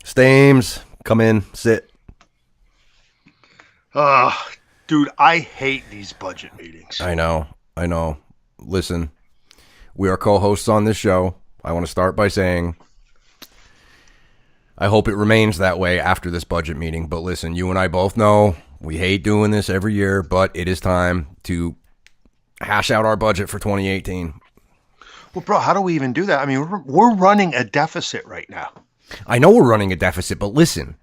Stames, come in, sit. Dude, I hate these budget meetings. I know. Listen, we are co-hosts on this show. I want to start by saying I hope it remains that way after this budget meeting. But listen, you and I both know we hate doing this every year, but it is time to hash out our budget for 2018. Well, bro, how do we even do that? I mean, we're running a deficit right now. I know we're running a deficit, but listen,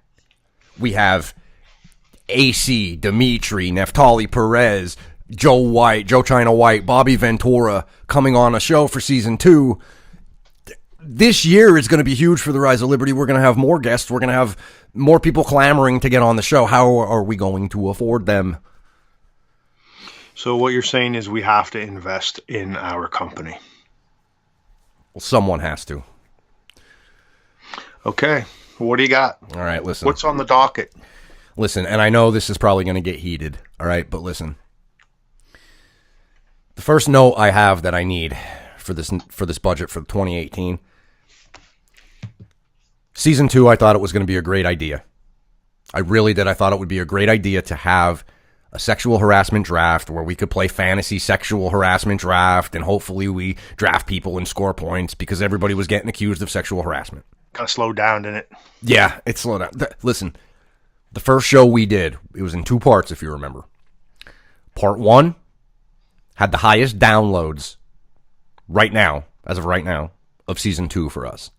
we have AC, Dimitri, Neftali Perez, Joe White, Joe China White, Bobby Ventura coming on a show for season 2. This year is going to be huge for the Rise of Liberty. We're going to have more guests. We're going to have more people clamoring to get on the show. How are we going to afford them? So what you're saying is we have to invest in our company. Well, someone has to. Okay. What do you got? All right, listen. What's on the docket? Listen, and I know this is probably going to get heated, all right, but listen. The first note I have that I need for this budget for 2018, season 2, I thought it was going to be a great idea. I really did. I thought it would be a great idea to have a sexual harassment draft where we could play fantasy sexual harassment draft, and hopefully we draft people and score points because everybody was getting accused of sexual harassment. Kind of slowed down, didn't it? Yeah, it slowed down. Listen, the first show we did, it was in 2 parts, if you remember. Part 1 had the highest downloads right now, as of right now, of season 2 for us.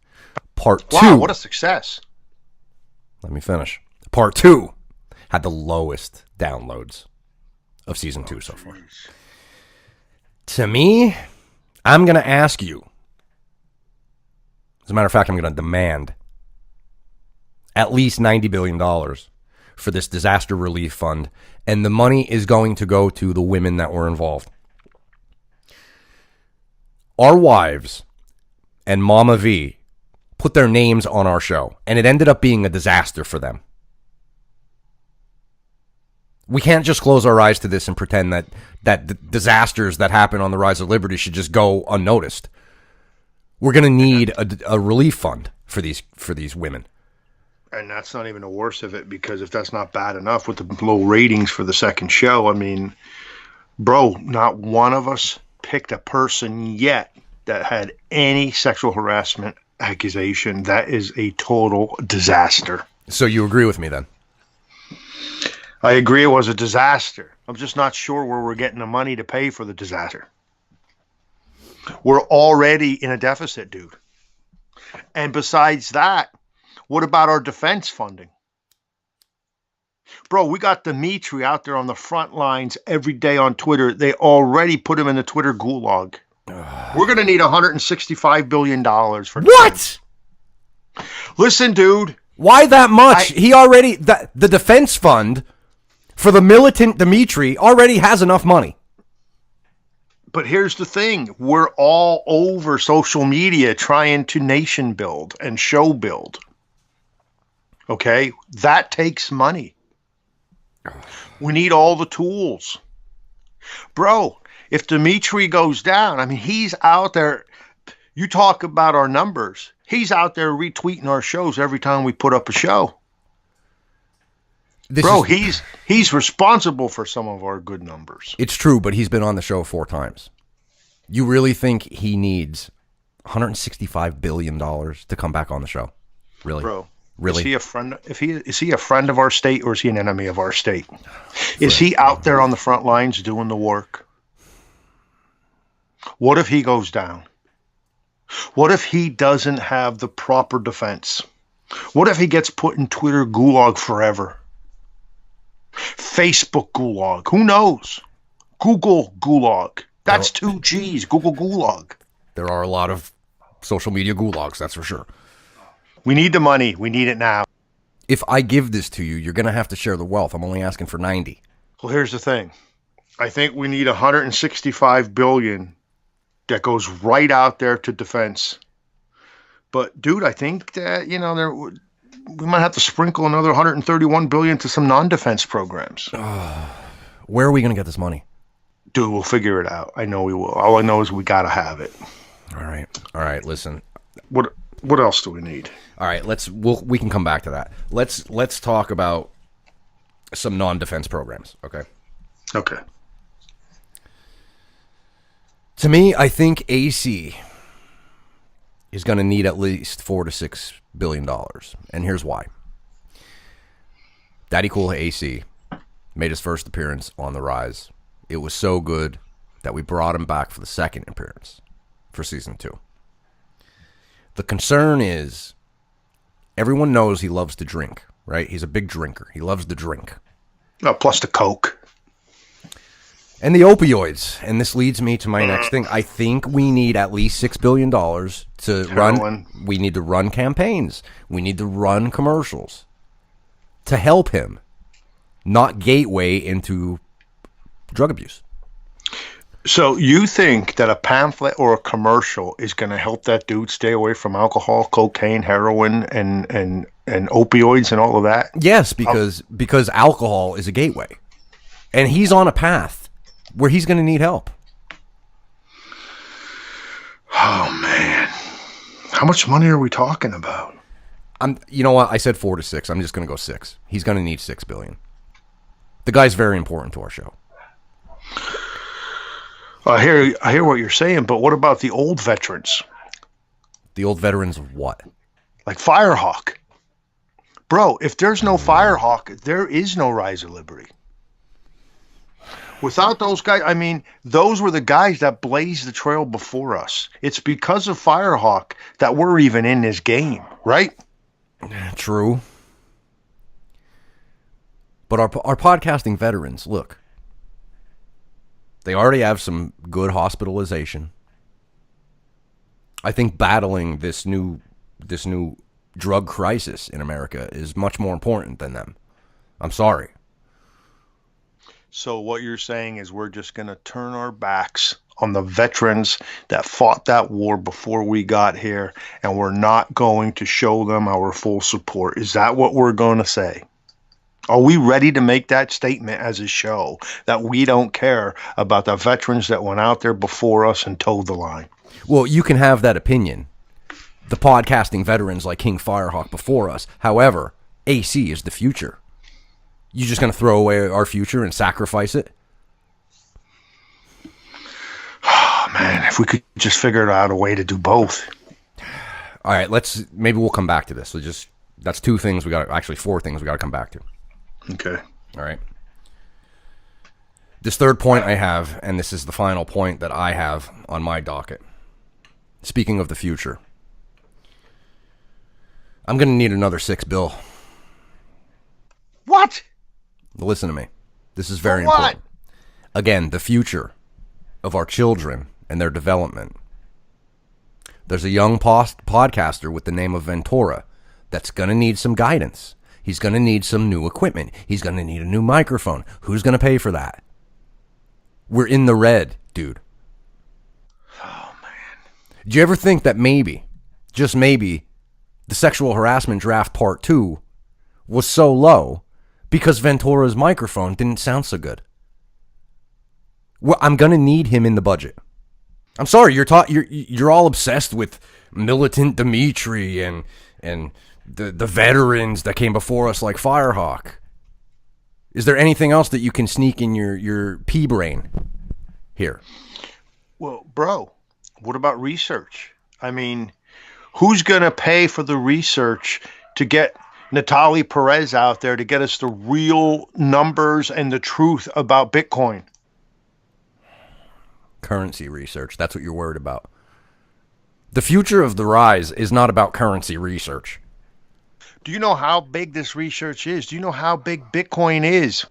Part 2. Wow, what a success. Let me finish. Part 2 had the lowest downloads of season 2 so far. To me, I'm going to ask you. As a matter of fact, I'm going to demand at least $90 billion for this disaster relief fund, and the money is going to go to the women that were involved. Our wives and Mama V put their names on our show, and it ended up being a disaster for them. We can't just close our eyes to this and pretend that the disasters that happen on the Rise of Liberty should just go unnoticed. We're going to need a relief fund for these women. And that's not even the worst of it, because if that's not bad enough with the low ratings for the second show, I mean, bro, not one of us picked a person yet that had any sexual harassment accusation. That is a total disaster. So you agree with me then? I agree it was a disaster. I'm just not sure where we're getting the money to pay for the disaster. We're already in a deficit, dude. And besides that, what about our defense funding? Bro, we got Dimitri out there on the front lines every day on Twitter. They already put him in the Twitter gulag. We're going to need $165 billion for defense. What? Listen, dude. Why that much? The defense fund for the militant Dimitri already has enough money. But here's the thing. We're all over social media trying to nation build and show build. Okay? That takes money. We need all the tools. Bro, if Dimitri goes down, I mean, he's out there. You talk about our numbers. He's out there retweeting our shows every time we put up a show. He's responsible for some of our good numbers. It's true, but he's been on the show 4 times. You really think he needs $165 billion to come back on the show? Really? Bro, really? Is he a friend? Is he a friend of our state, or is he an enemy of our state? Is he out there on the front lines doing the work? What if he goes down? What if he doesn't have the proper defense? What if he gets put in Twitter gulag forever? Facebook gulag. Who knows? Google gulag. That's 2 G's. Google gulag. There are a lot of social media gulags, that's for sure. We need the money. We need it now. If I give this to you, you're going to have to share the wealth. I'm only asking for 90. Well, here's the thing. I think we need $165 billion that goes right out there to defense. But, dude, I think that, we might have to sprinkle another $131 billion to some non-defense programs. Where are we going to get this money? Dude, we'll figure it out. I know we will. All I know is we got to have it. All right. Listen. What What else do we need? All right, we can come back to that. Let's talk about some non-defense programs, okay? Okay. To me, I think AC is going to need at least $4 to $6 billion, and here's why. Daddy Cool AC made his first appearance on The Rise. It was so good that we brought him back for the second appearance for season 2. The concern is everyone knows he loves to drink, right? He's a big drinker. He loves to drink. Oh, plus the Coke. And the opioids. And this leads me to my next thing. I think we need at least $6 billion to run. We need to run campaigns. We need to run commercials to help him, not gateway into drug abuse. So you think that a pamphlet or a commercial is going to help that dude stay away from alcohol, cocaine, heroin, and opioids and all of that? Yes, because alcohol is a gateway. And he's on a path where he's going to need help. Oh, man. How much money are we talking about? You know what? I said 4 to 6. I'm just going to go 6. He's going to need $6 billion. The guy's very important to our show. I hear what you're saying, but what about the old veterans? The old veterans of what? Like Firehawk. Bro, if there's no Firehawk, there is no Rise of Liberty. Without those guys, I mean, those were the guys that blazed the trail before us. It's because of Firehawk that we're even in this game, right? True. But our podcasting veterans, look, they already have some good hospitalization. I think battling this new drug crisis in America is much more important than them. I'm sorry. So what you're saying is we're just going to turn our backs on the veterans that fought that war before we got here, and we're not going to show them our full support. Is that what we're going to say? Are we ready to make that statement as a show that we don't care about the veterans that went out there before us and towed the line? Well, you can have that opinion. The podcasting veterans like King Firehawk before us. However, AC is the future. You just going to throw away our future and sacrifice it? Oh, man, if we could just figure out a way to do both. All right, maybe we'll come back to this. That's 2 things actually 4 things we got to come back to. Okay. All right. This third point I have, and this is the final point that I have on my docket. Speaking of the future, I'm going to need another $6 billion. What? Listen to me. This is very important. Again, the future of our children and their development. There's a young podcaster with the name of Ventura that's going to need some guidance. He's going to need some new equipment. He's going to need a new microphone. Who's going to pay for that? We're in the red, dude. Oh, man. Do you ever think that maybe, just maybe, the sexual harassment draft part 2 was so low because Ventura's microphone didn't sound so good? Well, I'm going to need him in the budget. I'm sorry, you're all obsessed with Militant Dimitri and the veterans that came before us like Firehawk. Is there anything else that you can sneak in your pea brain here? Well, bro, what about research? I mean, who's going to pay for the research to get Natalie Perez out there to get us the real numbers and the truth about Bitcoin? Currency research. That's what you're worried about. The future of the Rise is not about currency research. Do you know how big this research is? Do you know how big Bitcoin is?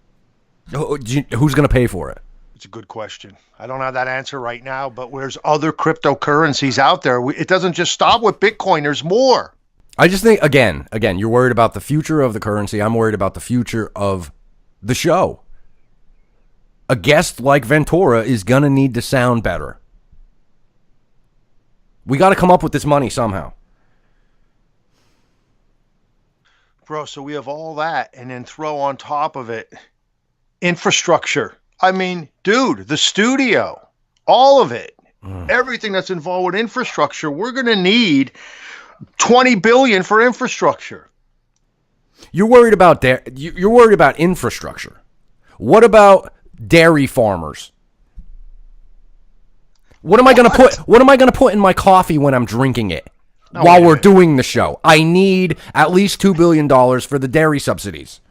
Who's going to pay for it? It's a good question. I don't have that answer right now, but there's other cryptocurrencies out there. It doesn't just stop with Bitcoin. There's more. I just think, again, you're worried about the future of the currency. I'm worried about the future of the show. A guest like Ventura is going to need to sound better. We got to come up with this money somehow. Bro, so we have all that and then throw on top of it infrastructure. I mean, dude, the studio, all of it, everything that's involved with infrastructure, we're going to need $20 billion for infrastructure. You're worried about you're worried about infrastructure. What about dairy farmers? What am I going to put? What am I going to put in my coffee when I'm drinking it while we're doing the show? I need at least $2 billion for the dairy subsidies.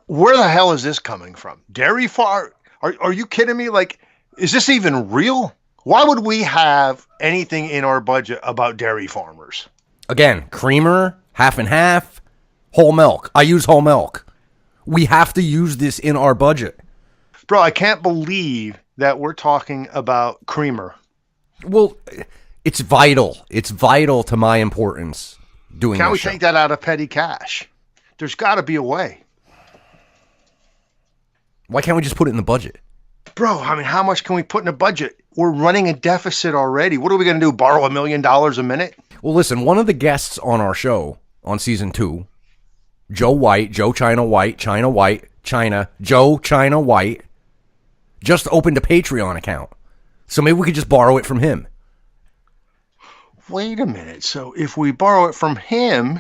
Where the hell is this coming from? Dairy farm? Are you kidding me? Like, is this even real? Why would we have anything in our budget about dairy farmers? Again, creamer, half and half, whole milk. I use whole milk. We have to use this in our budget. Bro, I can't believe that we're talking about creamer. Well, it's vital. It's vital to my importance doing Can't we this show. take that out of petty cash? There's got to be a way. Why can't we just put it in the budget? Bro, I mean, how much can we put in a budget? We're running a deficit already. What are we going to do, borrow $1 million a minute? Well, listen, one of the guests on our show on season 2, Joe China White, just opened a Patreon account. So maybe we could just borrow it from him. Wait a minute. So if we borrow it from him,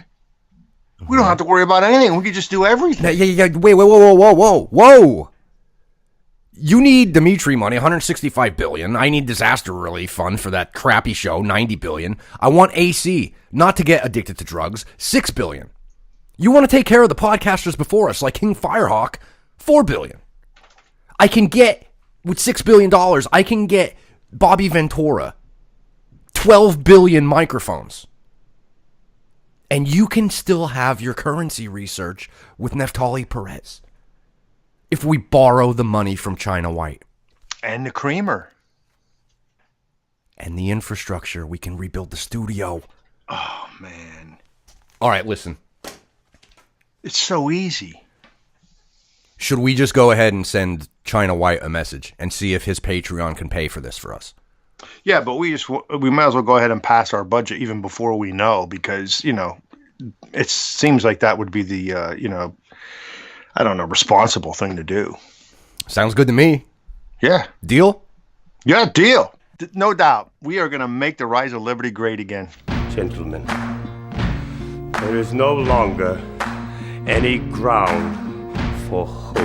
we don't have to worry about anything. We could just do everything. Yeah. Wait, whoa. You need Dimitri money, $165 billion. I need disaster relief fund for that crappy show, $90 billion. I want AC, not to get addicted to drugs, $6 billion. You want to take care of the podcasters before us, like King Firehawk, $4 billion. I can get, with $6 billion, I can get Bobby Ventura, 12 billion microphones. And you can still have your currency research with Neftali Perez if we borrow the money from China White. And the creamer. And the infrastructure, we can rebuild the studio. Oh, man. All right, listen. It's so easy. Should we just go ahead and send China White a message and see if his Patreon can pay for this for us? Yeah, but we might as well go ahead and pass our budget even before we know, because, it seems like that would be the, I don't know, responsible thing to do. Sounds good to me. Yeah. Deal? Yeah, deal. No doubt. We are going to make the Rise of Liberty great again. Gentlemen, there is no longer any ground for hope.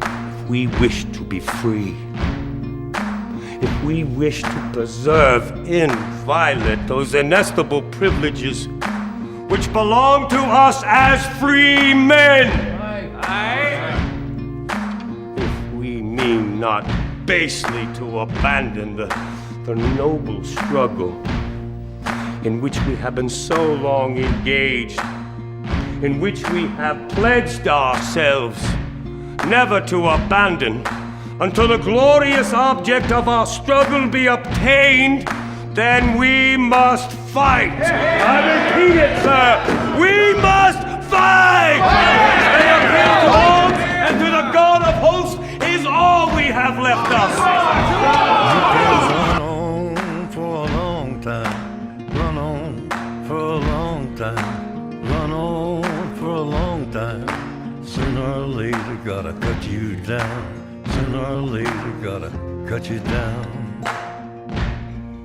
If we wish to be free, if we wish to preserve inviolate those inestimable privileges which belong to us as free men, if we mean not basely to abandon the noble struggle in which we have been so long engaged, in which we have pledged ourselves never to abandon until the glorious object of our struggle be obtained, then we must fight. I repeat it, sir. We must fight. Stay appeal to arms and to the God of hosts is all we have left us. Run on for a long time. Run on for a long time. Run on for a long time. Sooner or later, gotta cut you down. Sooner or later, gotta cut you down.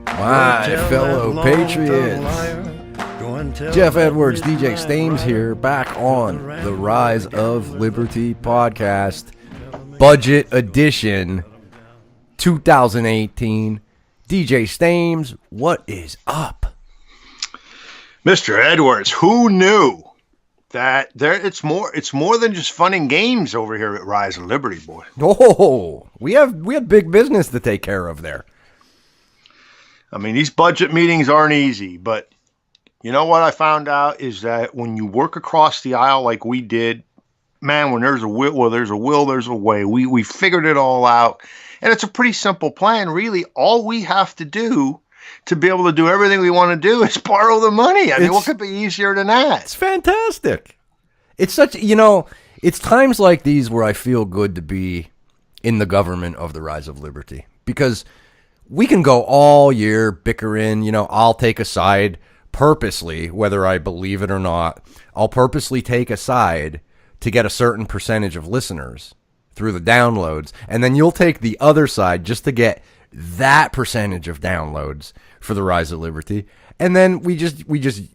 My fellow Patriots. Jeff Edwards, DJ Stames here, back on the Rise of Liberty podcast, Budget Edition 2018. DJ Stames, what is up? Mr. Edwards, who knew that it's more than just fun and games over here at Rise of Liberty, boy. Oh, we have big business to take care of there. I mean, these budget meetings aren't easy, but you know what I found out is that when you work across the aisle like we did, man, when there's a will, there's a way. We figured it all out, and it's a pretty simple plan, really. All we have to do to be able to do everything we want to do is borrow the money. I mean, what could be easier than that? It's fantastic. It's such, it's times like these where I feel good to be in the government of the Rise of Liberty, because we can go all year bickering, I'll take a side purposely, whether I believe it or not. I'll purposely take a side to get a certain percentage of listeners through the downloads, and then you'll take the other side just to get that percentage of downloads for the Rise of Liberty. and then we just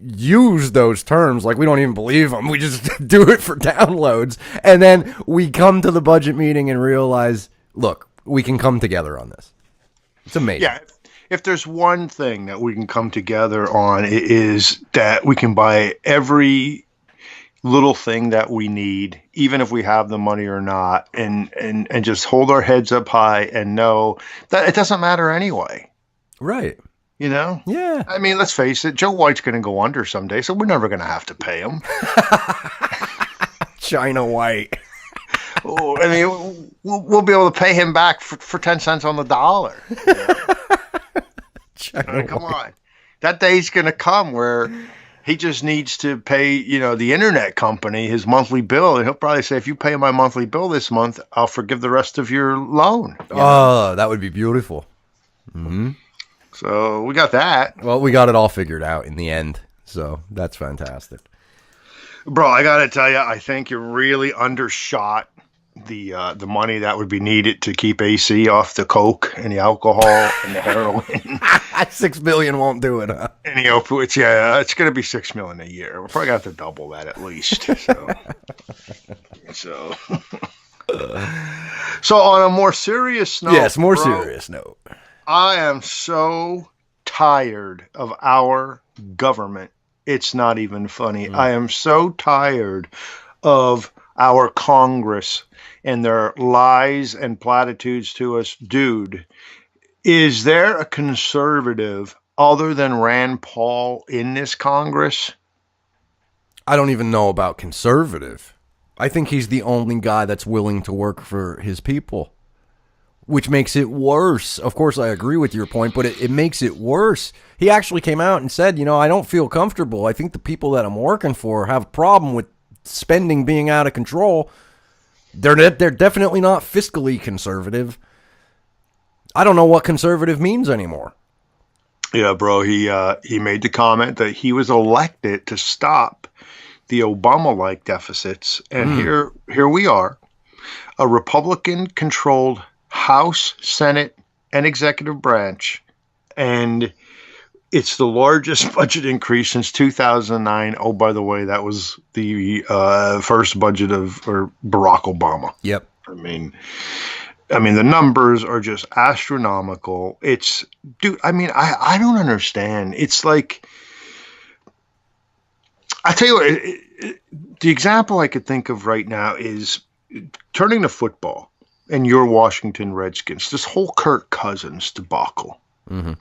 use those terms like we don't even believe them. We just do it for downloads, and then we come to the budget meeting and realize, look, we can come together on this. It's amazing. Yeah. If there's one thing that we can come together on, it is that we can buy every little thing that we need, even if we have the money or not, and just hold our heads up high and know that it doesn't matter anyway. Right. You know? Yeah. I mean, let's face it, Joe White's going to go under someday, so we're never going to have to pay him. China White. Oh, I mean, we'll be able to pay him back for 10 cents on the dollar. You know? Come on. That day's going to come where he just needs to pay, the internet company his monthly bill. And he'll probably say, if you pay my monthly bill this month, I'll forgive the rest of your loan. Oh, that would be beautiful. Mm-hmm. So we got that. Well, we got it all figured out in the end. So that's fantastic. Bro, I got to tell you, I think you really undershot the money that would be needed to keep AC off the coke and the alcohol and the heroin. $6 billion won't do it, huh? And the opiates, yeah, it's going to be $6 million a year. We're probably going to have to double that at least. So on a more serious note, yes, more serious note. I am so tired of our government. It's not even funny. I am so tired of our Congress and their lies and platitudes to us. Dude, is there a conservative other than Rand Paul in this Congress? I don't even know about conservative. I think he's the only guy that's willing to work for his people, which makes it worse. Of course, I agree with your point, but it makes it worse. He actually came out and said, I don't feel comfortable. I think the people that I'm working for have a problem with spending being out of control. They're definitely not fiscally conservative. I don't know what conservative means anymore. Yeah, bro, he made the comment that he was elected to stop the Obama-like deficits. And here we are, a Republican-controlled House, Senate, and executive branch. And it's the largest budget increase since 2009. Oh, by the way, that was the first budget of Barack Obama. Yep. I mean, the numbers are just astronomical. I don't understand. It's like, I tell you what, the example I could think of right now is turning to football and your Washington Redskins, this whole Kirk Cousins debacle. Mm-hmm.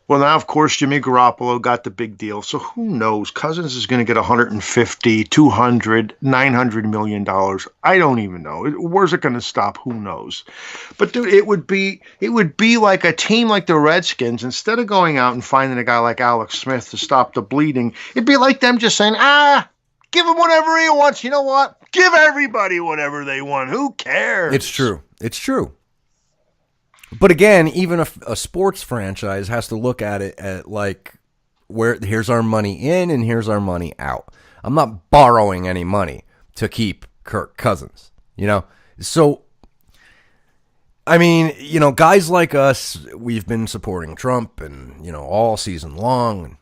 Well, now, of course, Jimmy Garoppolo got the big deal. So who knows? Cousins is going to get 150, 200, $900 million. I don't even know. Where's it going to stop? Who knows? But dude, it would be like a team like the Redskins, instead of going out and finding a guy like Alex Smith to stop the bleeding, it'd be like them just saying, give him whatever he wants. You know what? Give everybody whatever they want. Who cares? It's true. It's true. But again, even a sports franchise has to look at it at like, here's our money in and here's our money out. I'm not borrowing any money to keep Kirk Cousins, So, I mean, guys like us, we've been supporting Trump and, all season long.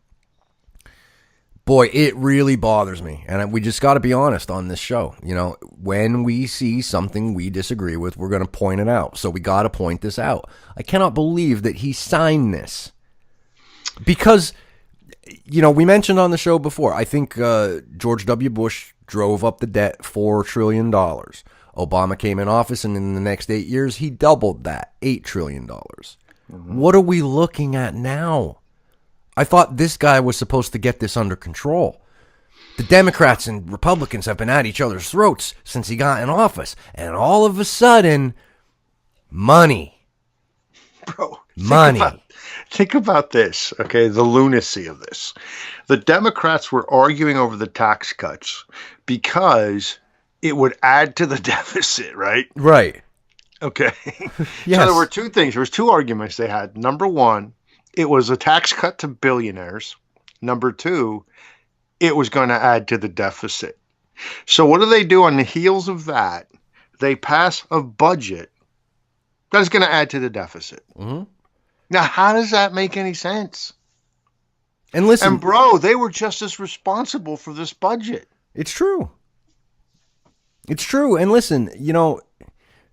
Boy, it really bothers me. And we just got to be honest on this show. When we see something we disagree with, we're going to point it out. So we got to point this out. I cannot believe that he signed this. Because, we mentioned on the show before, I think George W. Bush drove up the debt $4 trillion. Obama came in office, and in the next 8 years, he doubled that, $8 trillion. Mm-hmm. What are we looking at now? I thought this guy was supposed to get this under control. The Democrats and Republicans have been at each other's throats since he got in office. And all of a sudden, money. Bro, money. Think about this, okay, the lunacy of this. The Democrats were arguing over the tax cuts because it would add to the deficit, right? Right. Okay. Yes. So there were two things. There was two arguments they had. Number one, it was a tax cut to billionaires. Number two, it was going to add to the deficit. So what do they do on the heels of that? They pass a budget that is going to add to the deficit. Mm-hmm. Now, how does that make any sense? And listen, And bro, they were just as responsible for this budget. it's true. It's true. And listen, you know,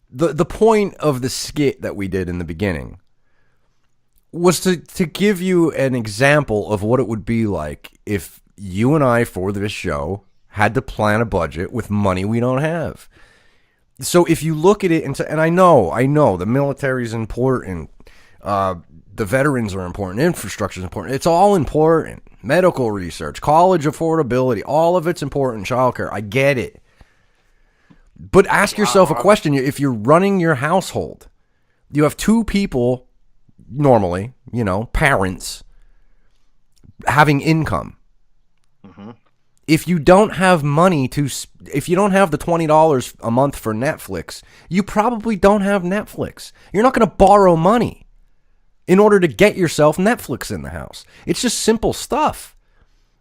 the point of the skit that we did in the beginning was to give you an example of what it would be like if you and I, for this show, had to plan a budget with money we don't have. So if you look at it, and I know, the military is important, the veterans are important, infrastructure is important. It's all important. Medical research, college affordability, all of it's important. Childcare, I get it. But ask yourself a question. If you're running your household, you have two people, normally, you know, parents, having income. If you don't have money if you don't have the $20 a month for Netflix, you probably don't have Netflix. You're not going to borrow money in order to get yourself Netflix in the house. It's just simple stuff.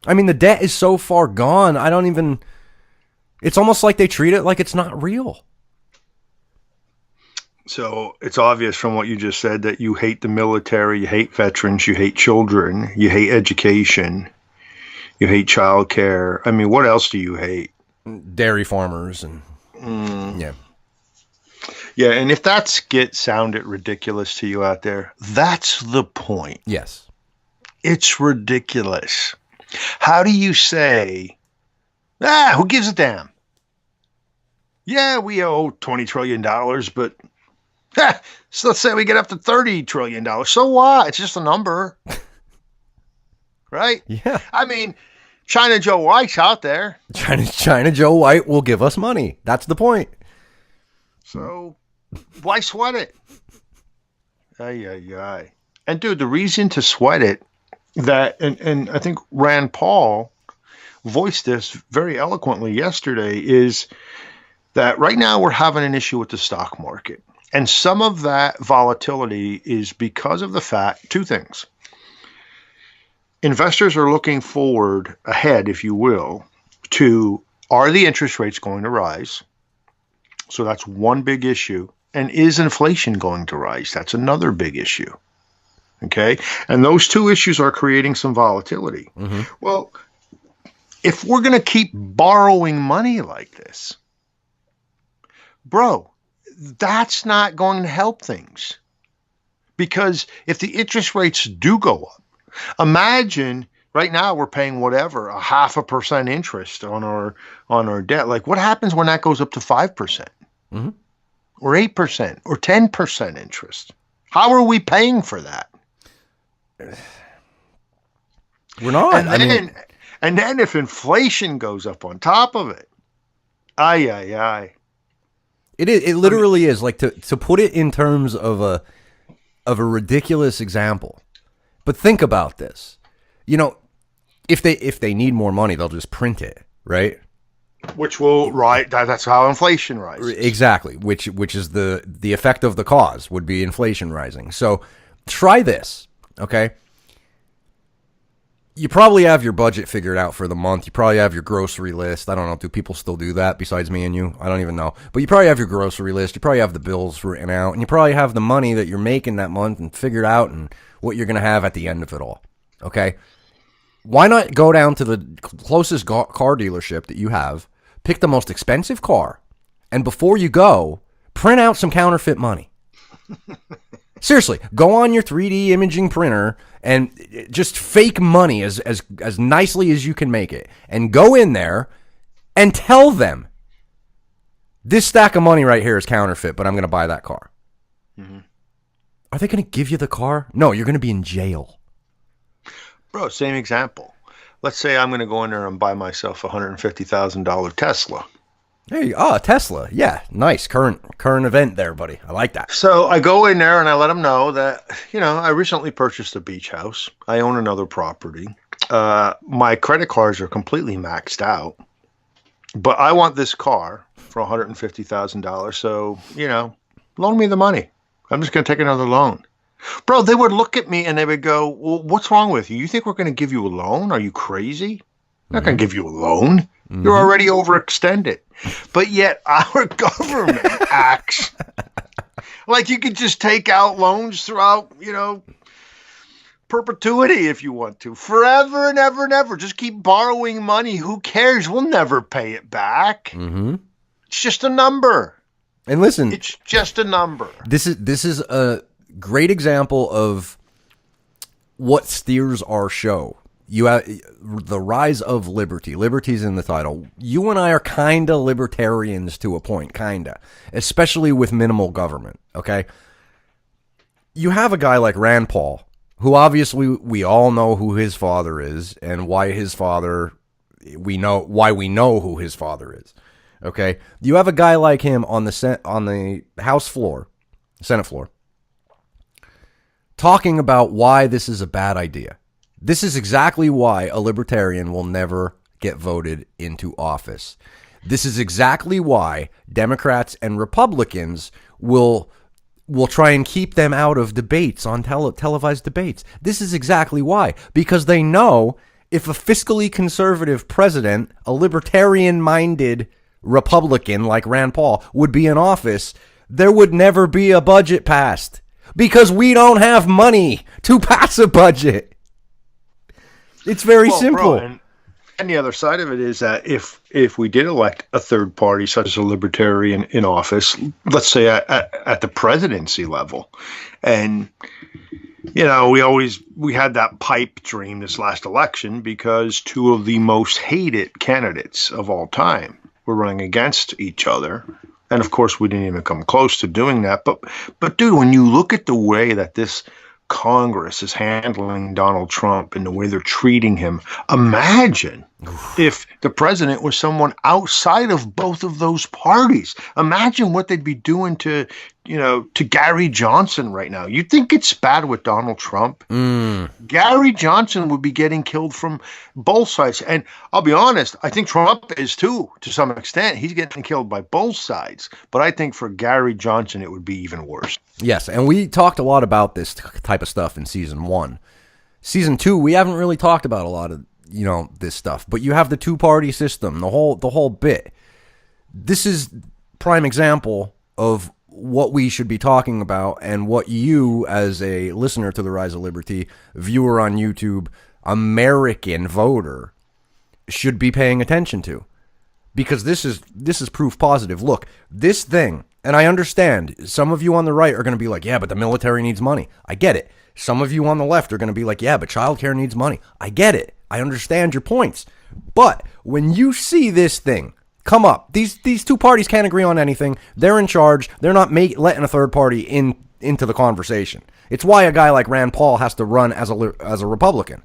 I mean, the debt is so far gone, it's almost like they treat it like it's not real. So it's obvious from what you just said that you hate the military, you hate veterans, you hate children, you hate education, you hate childcare. I mean, what else do you hate? Dairy farmers and yeah. Yeah, and if that skit sounded ridiculous to you out there, that's the point. Yes. It's ridiculous. How do you say, who gives a damn? Yeah, we owe $20 trillion, but so let's say we get up to $30 trillion. So what? It's just a number. Right? Yeah. I mean, China Joe White's out there. China Joe White will give us money. That's the point. So why sweat it? Ay. And dude, the reason to sweat it, and I think Rand Paul voiced this very eloquently yesterday, is that right now we're having an issue with the stock market. And some of that volatility is because of the fact, two things. Investors are looking forward ahead, if you will, to, are the interest rates going to rise? So that's one big issue. And is inflation going to rise? That's another big issue. Okay. And those two issues are creating some volatility. Mm-hmm. Well, if we're going to keep borrowing money like this, bro, that's not going to help things. Because if the interest rates do go up, imagine right now we're paying whatever, 0.5% interest on our debt. Like, what happens when that goes up to 5%? Mm-hmm. Or 8% or 10% interest? How are we paying for that? We're not. And then if inflation goes up on top of it, ay. It literally is, like, to put it in terms of a ridiculous example. But think about this. You know, if they need more money, they'll just print it, right? Which will that's how inflation rises. Exactly. Which is the effect of the cause would be inflation rising. So try this, okay? You probably have your budget figured out for the month. You probably have your grocery list. I don't know. Do people still do that besides me and you? I don't even know. But you probably have your grocery list. You probably have the bills written out. And you probably have the money that you're making that month and figured out and what you're going to have at the end of it all. Okay? Why not go down to the closest car dealership that you have, pick the most expensive car, and before you go, print out some counterfeit money. Seriously, go on your 3D imaging printer and just fake money as nicely as you can make it. And go in there and tell them, this stack of money right here is counterfeit, but I'm going to buy that car. Mm-hmm. Are they going to give you the car? No, you're going to be in jail. Bro, same example. Let's say I'm going to go in there and buy myself a $150,000 Tesla. Hey, Tesla. Yeah, nice. Current event there, buddy. I like that. So I go in there and I let them know that, I recently purchased a beach house. I own another property. My credit cards are completely maxed out. But I want this car for $150,000. So, loan me the money. I'm just going to take another loan. Bro, they would look at me and they would go, well, what's wrong with you? You think we're going to give you a loan? Are you crazy? I'm not going to give you a loan. Mm-hmm. You're already overextended. But yet our government acts like you could just take out loans throughout, perpetuity if you want to. Forever and ever and ever. Just keep borrowing money. Who cares? We'll never pay it back. Mm-hmm. It's just a number. And listen, It's just a number. this is a great example of what steers our show. You have the rise of liberty. Liberty's in the title. You and I are kind of libertarians to a point, kind of, especially with minimal government. Okay. You have a guy like Rand Paul, who obviously we all know who his father is and why his father, we know who his father is. Okay. You have a guy like him on the House floor, Senate floor, talking about why this is a bad idea. This is exactly why a libertarian will never get voted into office. This is exactly why Democrats and Republicans will try and keep them out of debates on televised debates. This is exactly why. Because they know if a fiscally conservative president, a libertarian-minded Republican like Rand Paul, would be in office, there would never be a budget passed. Because we don't have money to pass a budget. It's very simple. Bro, and the other side of it is that if we did elect a third party, such as a libertarian, in office, let's say at the presidency level, and we had that pipe dream this last election because two of the most hated candidates of all time were running against each other. And of course, we didn't even come close to doing that. But dude, when you look at the way that this Congress is handling Donald Trump and the way they're treating him, imagine if the president was someone outside of both of those parties. Imagine what they'd be doing to Gary Johnson right now. You think it's bad with Donald Trump? Gary Johnson would be getting killed from both sides. And I'll be honest, I think Trump is too, to some extent. He's getting killed by both sides. But I think for Gary Johnson, it would be even worse. Yes, and we talked a lot about this type of stuff in season 1. Season 2, we haven't really talked about a lot of this stuff. But you have the two-party system, the whole bit. This is prime example of what we should be talking about and what you, as a listener to the Rise of Liberty, viewer on YouTube, American voter, should be paying attention to. Because this is proof positive. Look, this thing, and I understand, some of you on the right are going to be like, yeah, but the military needs money. I get it. Some of you on the left are going to be like, yeah, but childcare needs money. I get it. I understand your points. But when you see this thing come up, these two parties can't agree on anything. They're in charge. They're not letting a third party into the conversation. It's why a guy like Rand Paul has to run as a Republican.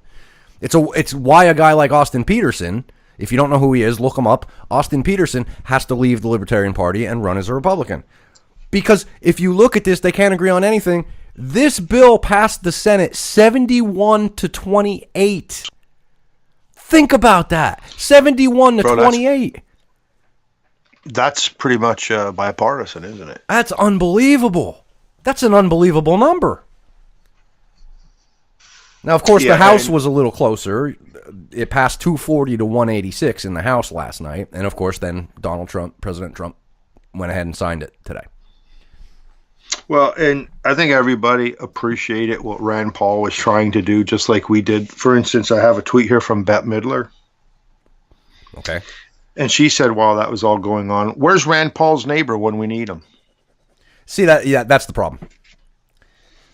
It's why a guy like Austin Peterson, if you don't know who he is, look him up. Austin Peterson has to leave the Libertarian Party and run as a Republican. Because if you look at this, they can't agree on anything. This bill passed the Senate 71-28. Think about that. 71-28. That's pretty much bipartisan, isn't it? That's unbelievable. That's an unbelievable number. Now, of course, the House was a little closer. It passed 240-186 in the House last night. And, of course, then President Trump, went ahead and signed it today. Well, and I think everybody appreciated what Rand Paul was trying to do, just like we did. For instance, I have a tweet here from Bette Midler. Okay. And she said, while that was all going on, where's Rand Paul's neighbor when we need him? See, that's the problem.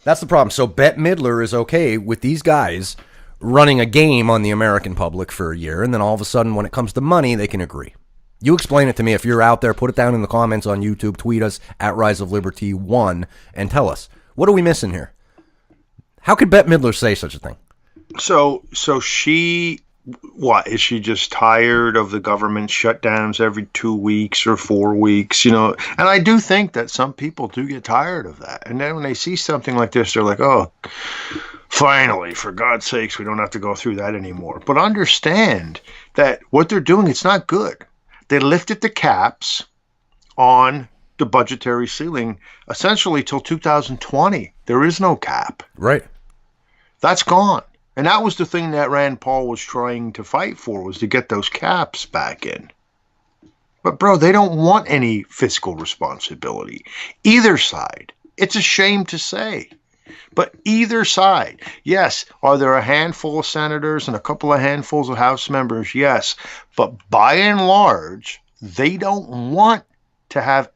That's the problem. So Bette Midler is okay with these guys running a game on the American public for a year, and then all of a sudden, when it comes to money, they can agree. You explain it to me. If you're out there, put it down in the comments on YouTube, tweet us at Rise of Liberty 1, and tell us, what are we missing here? How could Bette Midler say such a thing? So she, what, is she just tired of the government shutdowns every 2 weeks or 4 weeks, And I do think that some people do get tired of that. And then when they see something like this, they're like, oh, finally, for God's sakes, we don't have to go through that anymore. But understand that what they're doing, it's not good. They lifted the caps on the budgetary ceiling essentially till 2020. There is no cap. Right. That's gone. And that was the thing that Rand Paul was trying to fight for, was to get those caps back in. But, bro, they don't want any fiscal responsibility. Either side. It's a shame to say. But either side, yes. Are there a handful of senators and a couple of handfuls of House members? Yes. But by and large, they don't want to have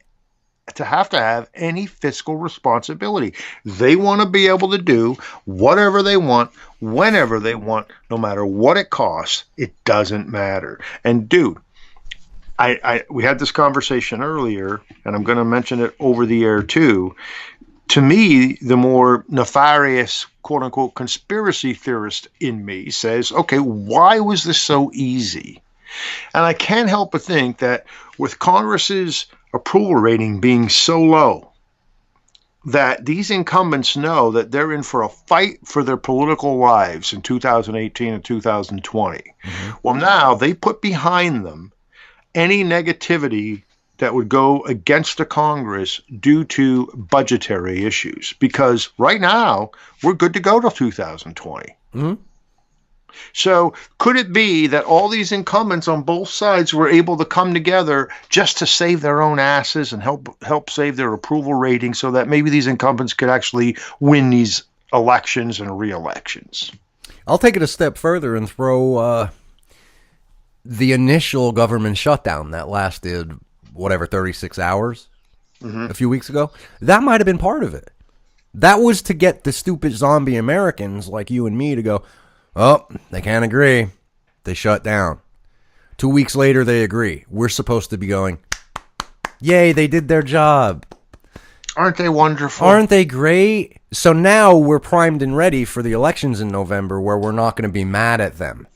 any fiscal responsibility. They want to be able to do whatever they want, whenever they want, no matter what it costs. It doesn't matter. And dude, we had this conversation earlier, and I'm going to mention it over the air too. To me, the more nefarious, quote unquote, conspiracy theorist in me says, okay, why was this so easy? And I can't help but think that with Congress's approval rating being so low, that these incumbents know that they're in for a fight for their political lives in 2018 and 2020. Mm-hmm. Well, now they put behind them any negativity that would go against the Congress due to budgetary issues, because right now we're good to go till 2020. Mm-hmm. So could it be that all these incumbents on both sides were able to come together just to save their own asses and help save their approval rating, so that maybe these incumbents could actually win these elections and re-elections? I'll take it a step further and throw the initial government shutdown that lasted, 36 hours a few weeks ago. That might have been part of it. That was to get the stupid zombie Americans like you and me to go, oh, they can't agree. They shut down. 2 weeks later, they agree. We're supposed to be going, yay, they did their job. Aren't they wonderful? Aren't they great? So now we're primed and ready for the elections in November, where we're not going to be mad at them.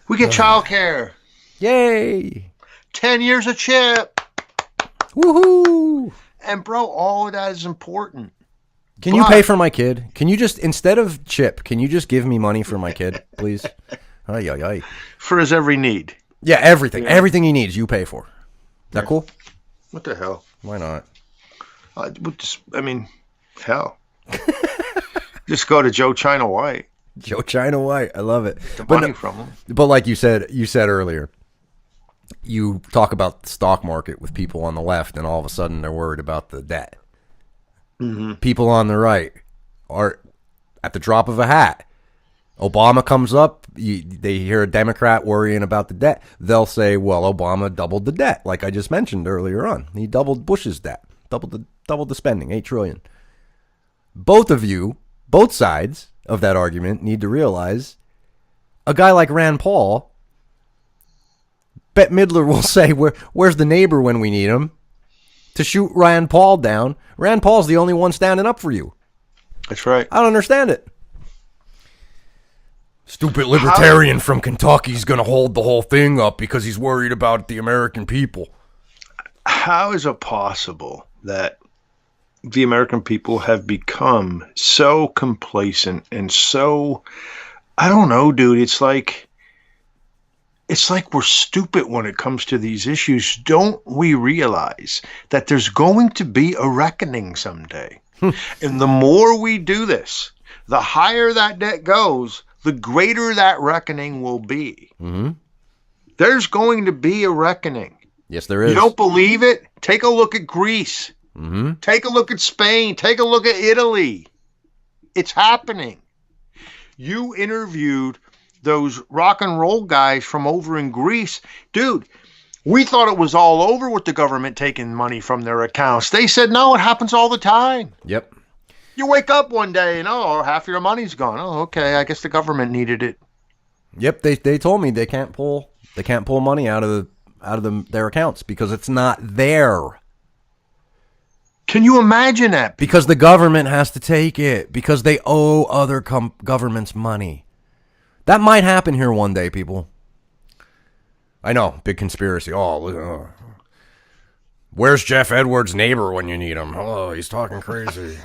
We get childcare. Yay. 10 years of CHIP. Woohoo. And bro, all of that is important. Can you pay for my kid? Can you just, instead of CHIP, can you just give me money for my kid, please? Ay, ay, ay. For his every need. Yeah, everything. Yeah. Everything he needs, you pay for. Is that cool? What the hell? Why not? Hell. Just go to Joe China White. Joe China White. I love it. The money from him. But like you said earlier, you talk about the stock market with people on the left, and all of a sudden they're worried about the debt. Mm-hmm. People on the right are at the drop of a hat. Obama comes up, they hear a Democrat worrying about the debt. They'll say, well, Obama doubled the debt, like I just mentioned earlier on. He doubled Bush's debt, doubled the spending, $8 trillion. Both of you, both sides of that argument, need to realize a guy like Rand Paul, Bette Midler will say, where's the neighbor when we need him? To shoot Rand Paul down. Rand Paul's the only one standing up for you. That's right. I don't understand it. Stupid libertarian from Kentucky's going to hold the whole thing up because he's worried about the American people. How is it possible that the American people have become so complacent and so, I don't know, dude, it's like we're stupid when it comes to these issues. Don't we realize that there's going to be a reckoning someday? And the more we do this, the higher that debt goes, the greater that reckoning will be. Mm-hmm. There's going to be a reckoning. Yes, there is. You don't believe it? Take a look at Greece. Mm-hmm. Take a look at Spain. Take a look at Italy. It's happening. You interviewed those rock and roll guys from over in Greece. Dude, we thought it was all over with the government taking money from their accounts. They said, no, it happens all the time. Yep. You wake up one day and, half your money's gone. Oh, okay, I guess the government needed it. Yep, they told me they can't pull money out of their accounts because it's not there. Can you imagine that? Because the government has to take it because they owe other governments money. That might happen here one day, people. I know, big conspiracy. Where's Jeff Edwards' neighbor when you need him? Oh, he's talking crazy.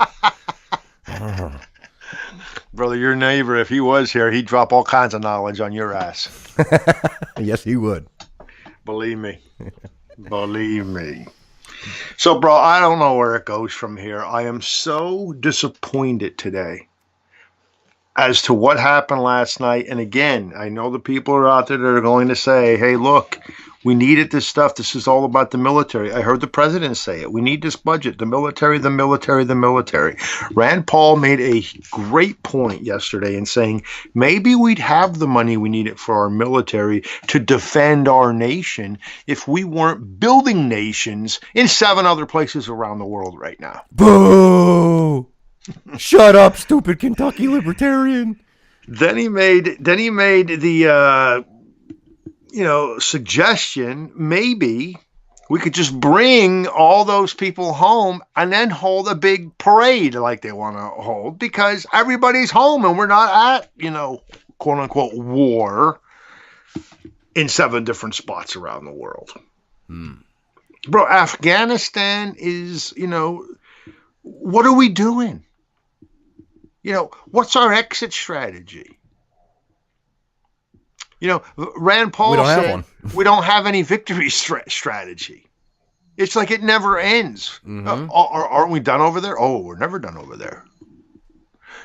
Brother, your neighbor, if he was here, he'd drop all kinds of knowledge on your ass. Yes, he would. Believe me. Believe me. So, bro, I don't know where it goes from here. I am so disappointed today as to what happened last night. And again, I know the people are out there that are going to say, hey, look, We needed this stuff. This is all about the military. I heard the president say it. We need this budget. The military, the military, the military. Rand Paul made a great point yesterday in saying maybe we'd have the money we needed for our military to defend our nation if we weren't building nations in 7 other places around the world right now. Boo! Shut up, stupid Kentucky libertarian. Then he made the suggestion maybe we could just bring all those people home and then hold a big parade like they want to hold because everybody's home and we're not at, quote unquote war in 7 different spots around the world. Bro, Afghanistan is, what are we doing? What's our exit strategy? Rand Paul said we don't have any victory strategy. It's like it never ends. Aren't we done over there? Oh, we're never done over there.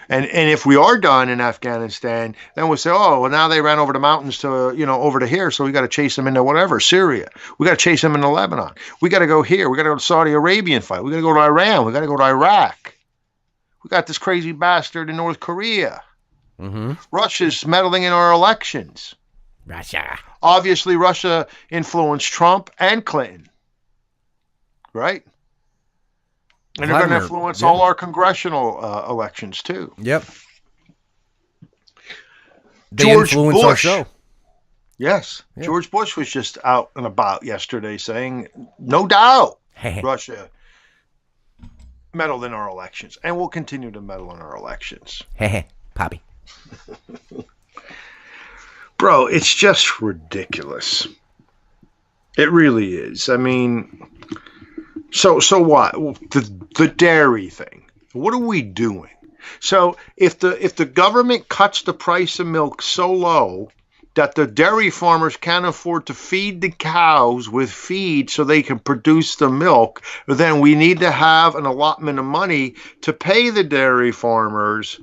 And if we are done in Afghanistan, then we'll say, oh, well, now they ran over the mountains to, over to here, so we got to chase them into whatever, Syria. We got to chase them into Lebanon. We got to go here. We got to go to Saudi Arabia and fight. We got to go to Iran. We got to go to Iraq. We got this crazy bastard in North Korea. Russia's meddling in our elections. Russia. Obviously, Russia influenced Trump and Clinton, right? And they're going to influence all our congressional elections, too. Yep. They influence our show. Yes. Yep. George Bush was just out and about yesterday saying, no doubt, Russia meddled in our elections and will continue to meddle in our elections. Poppy. Bro, it's just ridiculous. It really is. I mean, so what? The dairy thing. What are we doing? So if the government cuts the price of milk so low that the dairy farmers can't afford to feed the cows with feed so they can produce the milk, then we need to have an allotment of money to pay the dairy farmers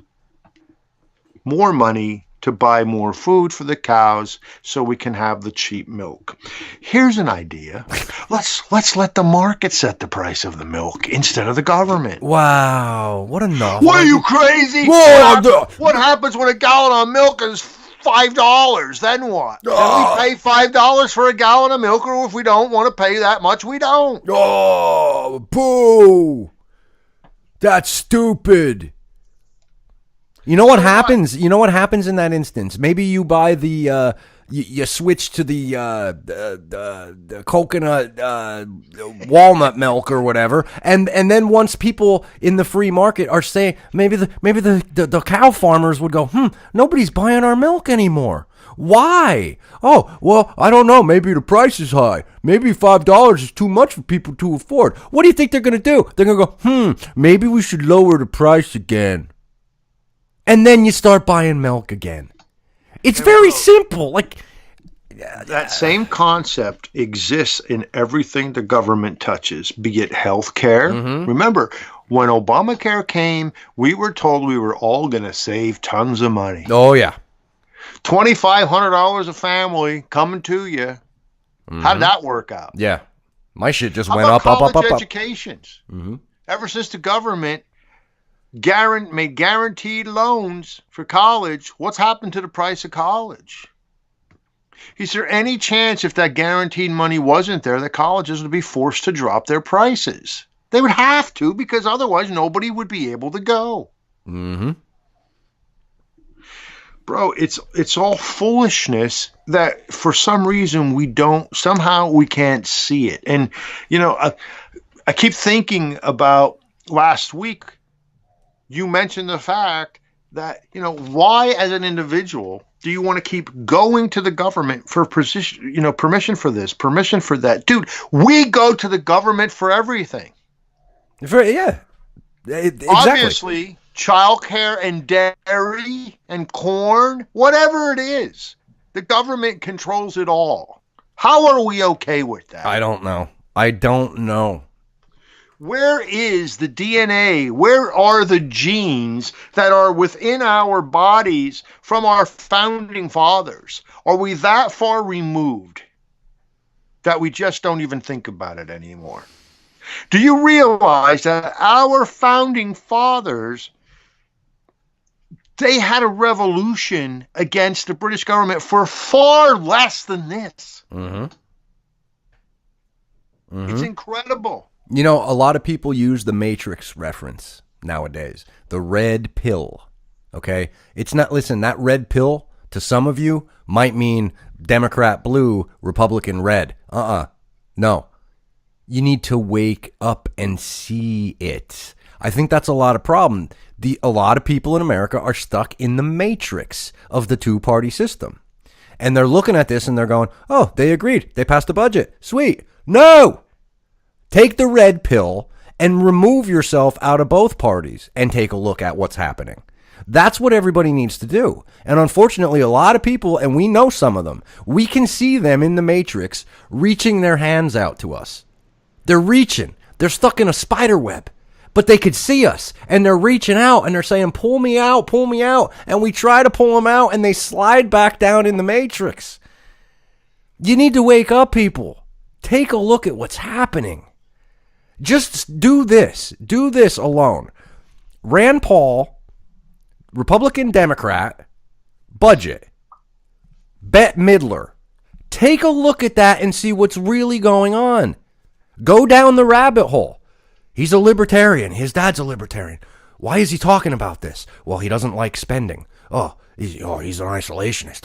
more money to buy more food for the cows so we can have the cheap milk. Here's an idea. Let's let the market set the price of the milk instead of the government. Wow, what a novel. What are you, crazy? Whoa, what happens when a gallon of milk is $5? Then what? Then we pay $5 for a gallon of milk, or if we don't want to pay that much, we don't. Oh, boo. That's stupid. You know what happens? You know what happens in that instance? Maybe you buy the you switch to the coconut walnut milk or whatever, and then once people in the free market are saying maybe the cow farmers would go, nobody's buying our milk anymore. Why? Oh, well, I don't know. Maybe the price is high. Maybe $5 is too much for people to afford. What do you think they're gonna do? They're gonna go, maybe we should lower the price again. And then you start buying milk again. It's very simple. Like that same concept exists in everything the government touches, be it health care. Remember, when Obamacare came, we were told we were all going to save tons of money. Oh, yeah. $2,500 a family coming to you. How did that work out? Yeah. My shit just How went about up. college educations? Ever since the government made guaranteed loans for college, what's happened to the price of college? Is there any chance if that guaranteed money wasn't there that colleges would be forced to drop their prices? They would have to, because otherwise nobody would be able to go. Bro, it's all foolishness that for some reason we can't see it. And I keep thinking about last week. You mentioned the fact that, why as an individual do you want to keep going to the government for permission for this, permission for that? Dude, we go to the government for everything. Yeah. Exactly. Obviously, childcare and dairy and corn, whatever it is, the government controls it all. How are we okay with that? I don't know. Where is the DNA? Where are the genes that are within our bodies from our founding fathers? Are we that far removed? that we just don't even think about it anymore. Do you realize that our founding fathers, they had a revolution against the British government for far less than this? It's incredible. You know, a lot of people use the Matrix reference nowadays. The red pill. Okay? It's not, listen, that red pill to some of you might mean Democrat blue, Republican red. No. You need to wake up and see it. I think that's a lot of problem. A lot of people in America are stuck in the matrix of the two-party system. And they're looking at this and they're going, oh, they agreed. They passed a budget. Sweet. No! Take the red pill and remove yourself out of both parties and take a look at what's happening. That's what everybody needs to do. And unfortunately, a lot of people, and we know some of them, we can see them in the matrix reaching their hands out to us. They're reaching. They're stuck in a spider web. But they could see us, and they're reaching out, and they're saying, pull me out, pull me out. And we try to pull them out, and they slide back down in the matrix. You need to wake up, people. Take a look at what's happening. Just do this. Do this alone. Rand Paul, Republican Democrat, budget. Bette Midler. Take a look at that and see what's really going on. Go down the rabbit hole. He's a libertarian. His dad's a libertarian. Why is he talking about this? Well, he doesn't like spending. He's an isolationist.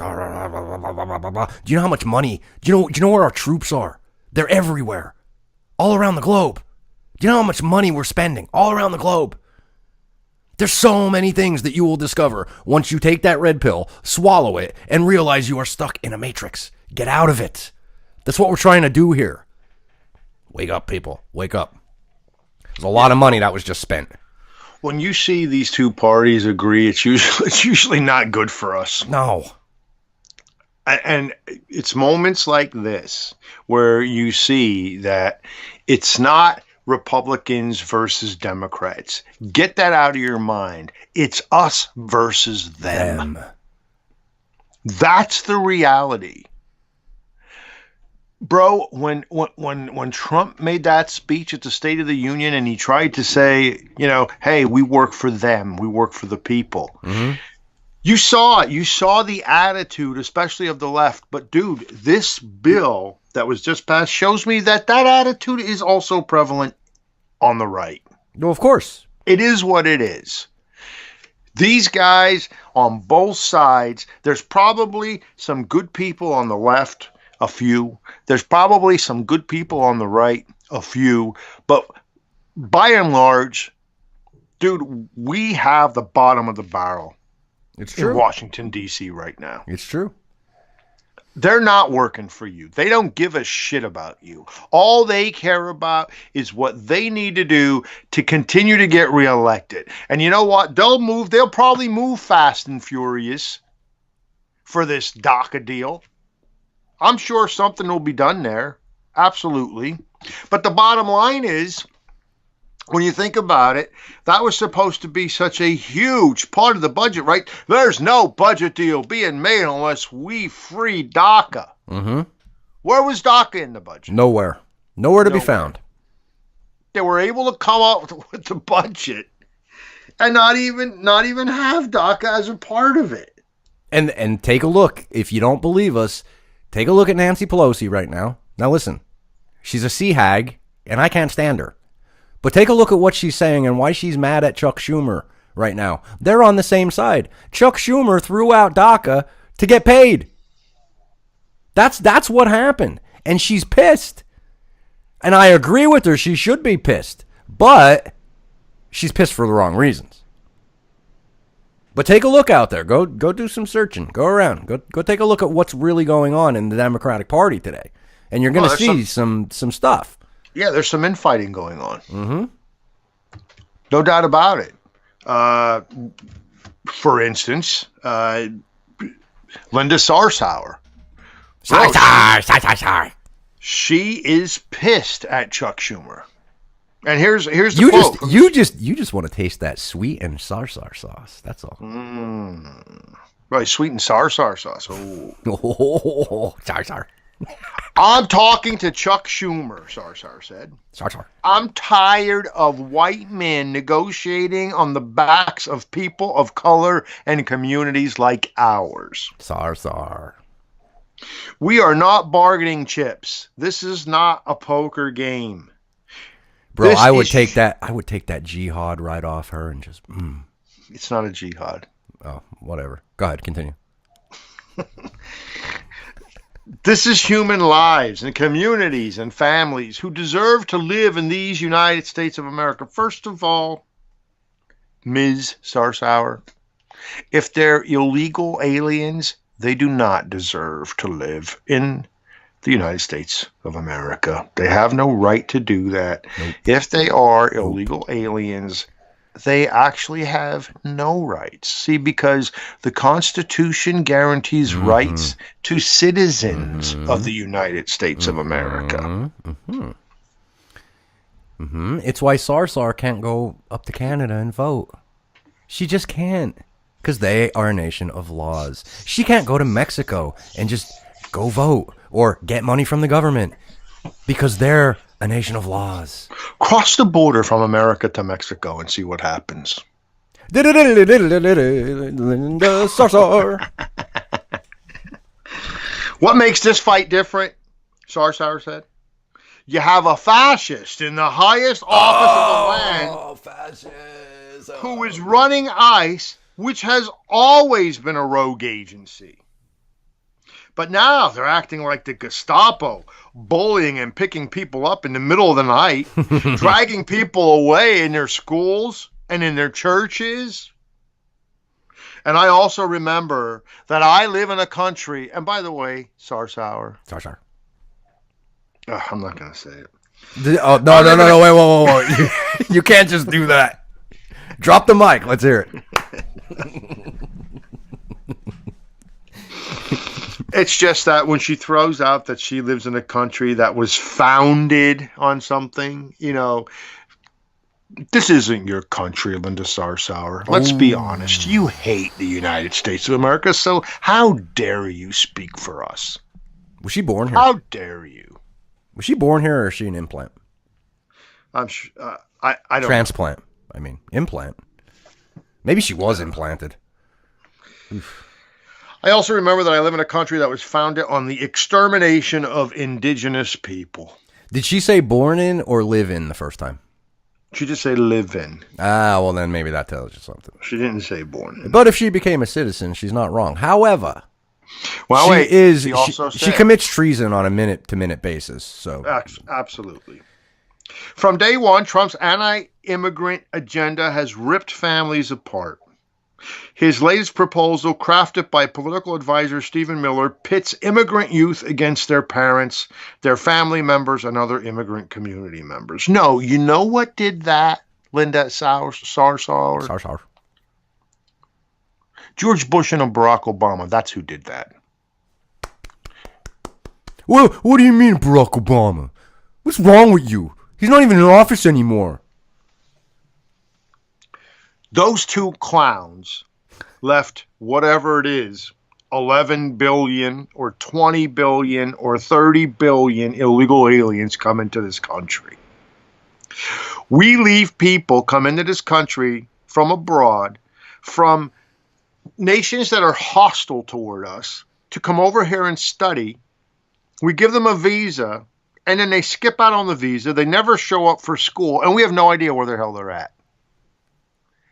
Do you know how much money? Do you know where our troops are? They're everywhere. All around the globe. Do you know how much money we're spending? All around the globe. There's so many things that you will discover once you take that red pill, swallow it, and realize you are stuck in a matrix. Get out of it. That's what we're trying to do here. Wake up, people. Wake up. There's a lot of money that was just spent. When you see these two parties agree, it's usually not good for us. No. And it's moments like this where you see that it's not Republicans versus Democrats. Get that out of your mind. It's us versus them. That's the reality. Bro, when Trump made that speech at the State of the Union and he tried to say, hey, we work for them, we work for the people. Mm-hmm. You saw it. You saw the attitude, especially of the left. But, dude, this bill that was just passed shows me that attitude is also prevalent on the right. No, of course. It is what it is. These guys on both sides, there's probably some good people on the left, a few. There's probably some good people on the right, a few. But by and large, dude, we have the bottom of the barrel. It's true. In Washington, D.C. right now. It's true. They're not working for you. They don't give a shit about you. All they care about is what they need to do to continue to get reelected. And you know what? They'll probably move fast and furious for this DACA deal. I'm sure something will be done there. Absolutely. But the bottom line is, when you think about it, that was supposed to be such a huge part of the budget, right? There's no budget deal being made unless we free DACA. Mm-hmm. Where was DACA in the budget? Nowhere to be found. They were able to come up with the budget and not even have DACA as a part of it. And take a look. If you don't believe us, take a look at Nancy Pelosi right now. Now listen, she's a sea hag, and I can't stand her. But take a look at what she's saying and why she's mad at Chuck Schumer right now. They're on the same side. Chuck Schumer threw out DACA to get paid. That's what happened. And she's pissed. And I agree with her. She should be pissed. But she's pissed for the wrong reasons. But take a look out there. Go do some searching. Go around. Go take a look at what's really going on in the Democratic Party today. And you're going to see some stuff. Yeah, there's some infighting going on. Mm-hmm. No doubt about it. For instance, Linda Sarsour. She is pissed at Chuck Schumer. And here's the quote. You just want to taste that sweet and sarsar sauce. That's all. Right, sweet and sarsar sauce. Oh, sarsar. I'm talking to Chuck Schumer, Sarsar said. Sar. I'm tired of white men negotiating on the backs of people of color and communities like ours. Sar. We are not bargaining chips. This is not a poker game. Bro, This I would is- take that. I would take that jihad right off her and just. It's not a jihad. Oh, whatever. Go ahead, continue. This is human lives and communities and families who deserve to live in these United States of America. First of all, Ms. Sarsauer, if they're illegal aliens, they do not deserve to live in the United States of America. They have no right to do that. Nope. If they are illegal aliens, they actually have no rights. See, because the Constitution guarantees rights to citizens of the United States of America. It's why Sarsar can't go up to Canada and vote. She just can't. Because they are a nation of laws. She can't go to Mexico and just go vote or get money from the government. Because they're a nation of laws. Cross the border from America to Mexico and see what happens. Sarsar. What makes this fight different? Sarsauer said. You have a fascist in the highest office of the land Fascism. who is running ICE, which has always been a rogue agency. But now they're acting like the Gestapo, bullying and picking people up in the middle of the night, dragging people away in their schools and in their churches. And I also remember that I live in a country, and by the way, Sarsauer, Sarsar. I'm not going to say it. Oh, no, wait, whoa. You can't just do that. Drop the mic. Let's hear it. It's just that when she throws out that she lives in a country that was founded on something, you know, this isn't your country, Linda Sarsauer. Let's be honest. You hate the United States of America, so how dare you speak for us? Was she born here? How dare you? Was she born here or is she an implant? I'm I don't Transplant. I mean, implant. Maybe she was implanted. I also remember that I live in a country that was founded on the extermination of indigenous people. Did she say born in or live in the first time? She just said live in. Ah, well then maybe that tells you something. She didn't say born in. But if she became a citizen, she's not wrong. However, Well, she wait, is. she also She said- commits treason on a minute-to-minute basis. So Absolutely. From day one, Trump's anti-immigrant agenda has ripped families apart. His latest proposal, crafted by political advisor Stephen Miller, pits immigrant youth against their parents, their family members, and other immigrant community members. No, you know what did that, Linda Sarsauer? Sarsar. George Bush and Barack Obama. That's who did that. Well, what do you mean, Barack Obama? What's wrong with you? He's not even in office anymore. Those two clowns left whatever it is, 11 billion or 20 billion or 30 billion illegal aliens come into this country. We leave people come into this country from abroad, from nations that are hostile toward us, to come over here and study. We give them a visa, and then they skip out on the visa. They never show up for school, and we have no idea where the hell they're at.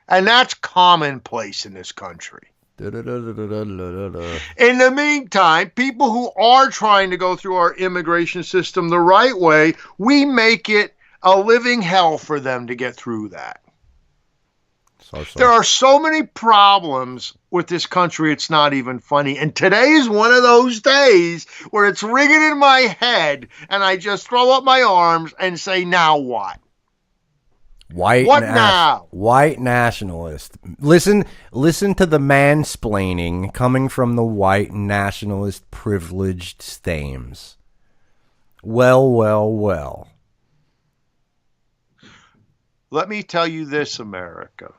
And that's commonplace in this country. In the meantime, people who are trying to go through our immigration system the right way, we make it a living hell for them to get through that. There are so many problems with this country, it's not even funny. And today is one of those days where it's ringing in my head, and I just throw up my arms and say, now what? White now? White nationalist. Listen to the mansplaining coming from the white nationalist privileged stames. Well. Let me tell you this, America.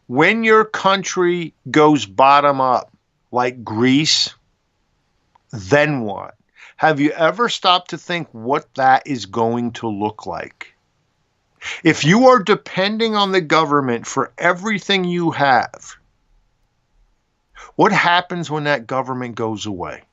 When your country goes bottom up, like Greece, then what? Have you ever stopped to think what that is going to look like? If you are depending on the government for everything you have, what happens when that government goes away?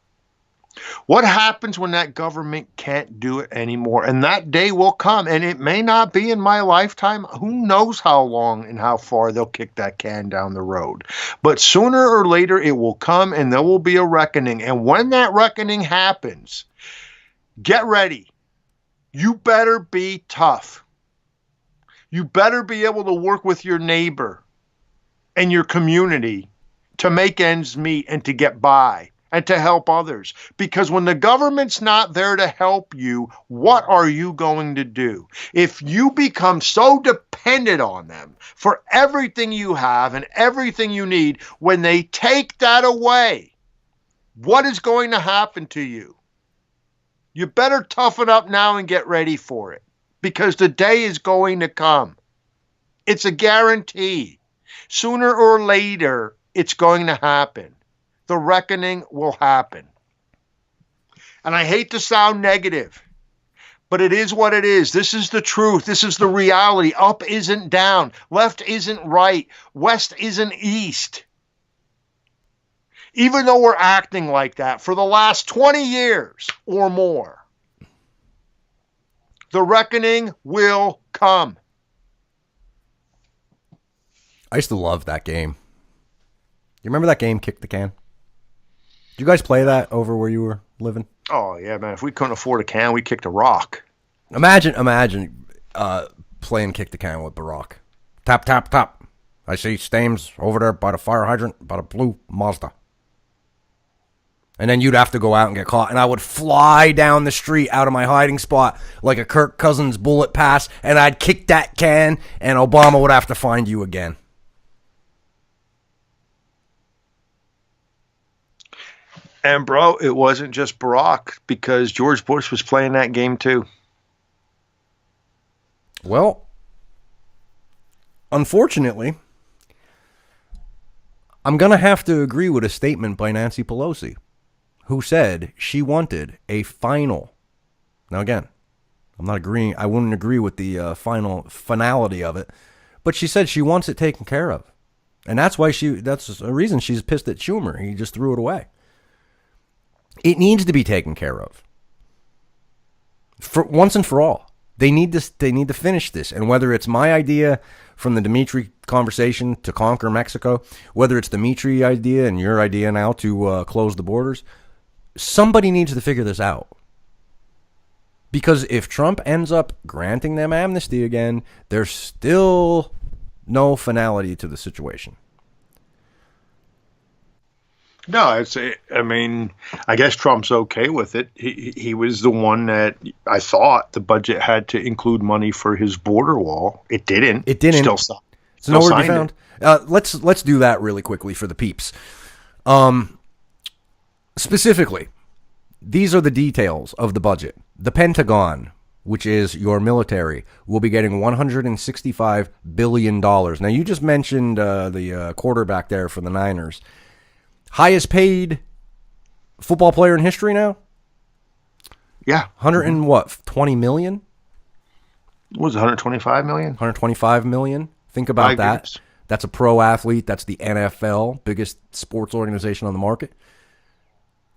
What happens when that government can't do it anymore? And that day will come, and it may not be in my lifetime. Who knows how long and how far they'll kick that can down the road. But sooner or later, it will come, and there will be a reckoning. And when that reckoning happens, get ready. You better be tough. You better be able to work with your neighbor and your community to make ends meet and to get by and to help others. Because when the government's not there to help you, what are you going to do? If you become so dependent on them for everything you have and everything you need, when they take that away, what is going to happen to you? You better toughen up now and get ready for it, because the day is going to come. It's a guarantee. Sooner or later, it's going to happen. The reckoning will happen. And I hate to sound negative, but it is what it is. This is the truth. This is the reality. Up isn't down. Left isn't right. West isn't east. Even though we're acting like that for the last 20 years or more, the reckoning will come. I used to love that game. You remember that game, Kick the Can? Did you guys play that over where you were living? Oh, yeah, man. If we couldn't afford a can, we kicked a rock. Imagine playing Kick the Can with Barack. Tap, tap, tap. I see Stames over there by the fire hydrant, by the blue Mazda. And then you'd have to go out and get caught. And I would fly down the street out of my hiding spot like a Kirk Cousins bullet pass. And I'd kick that can, and Obama would have to find you again. And, bro, it wasn't just Barack, because George Bush was playing that game too. Well, unfortunately, I'm going to have to agree with a statement by Nancy Pelosi, who said she wanted a final. Now, again, I'm not agreeing. I wouldn't agree with the finality of it, but she said she wants it taken care of. And that's why that's a reason she's pissed at Schumer. He just threw it away. It needs to be taken care of. For once and for all. They need to finish this. And whether it's my idea from the Dimitri conversation to conquer Mexico, whether it's Dimitri idea and your idea now to close the borders, somebody needs to figure this out. Because if Trump ends up granting them amnesty again, there's still no finality to the situation. No, I guess Trump's okay with it. He was the one that I thought the budget had to include money for his border wall. It didn't. Still it's nowhere to be found. Let's do that really quickly for the peeps. Specifically, these are the details of the budget. The Pentagon, which is your military, will be getting $165 billion. Now, you just mentioned the quarterback there for the Niners. Highest paid football player in history now? Yeah. 20 million? What was it, 125 million? 125 million. Think about that. Years. That's a pro athlete. That's the NFL, biggest sports organization on the market.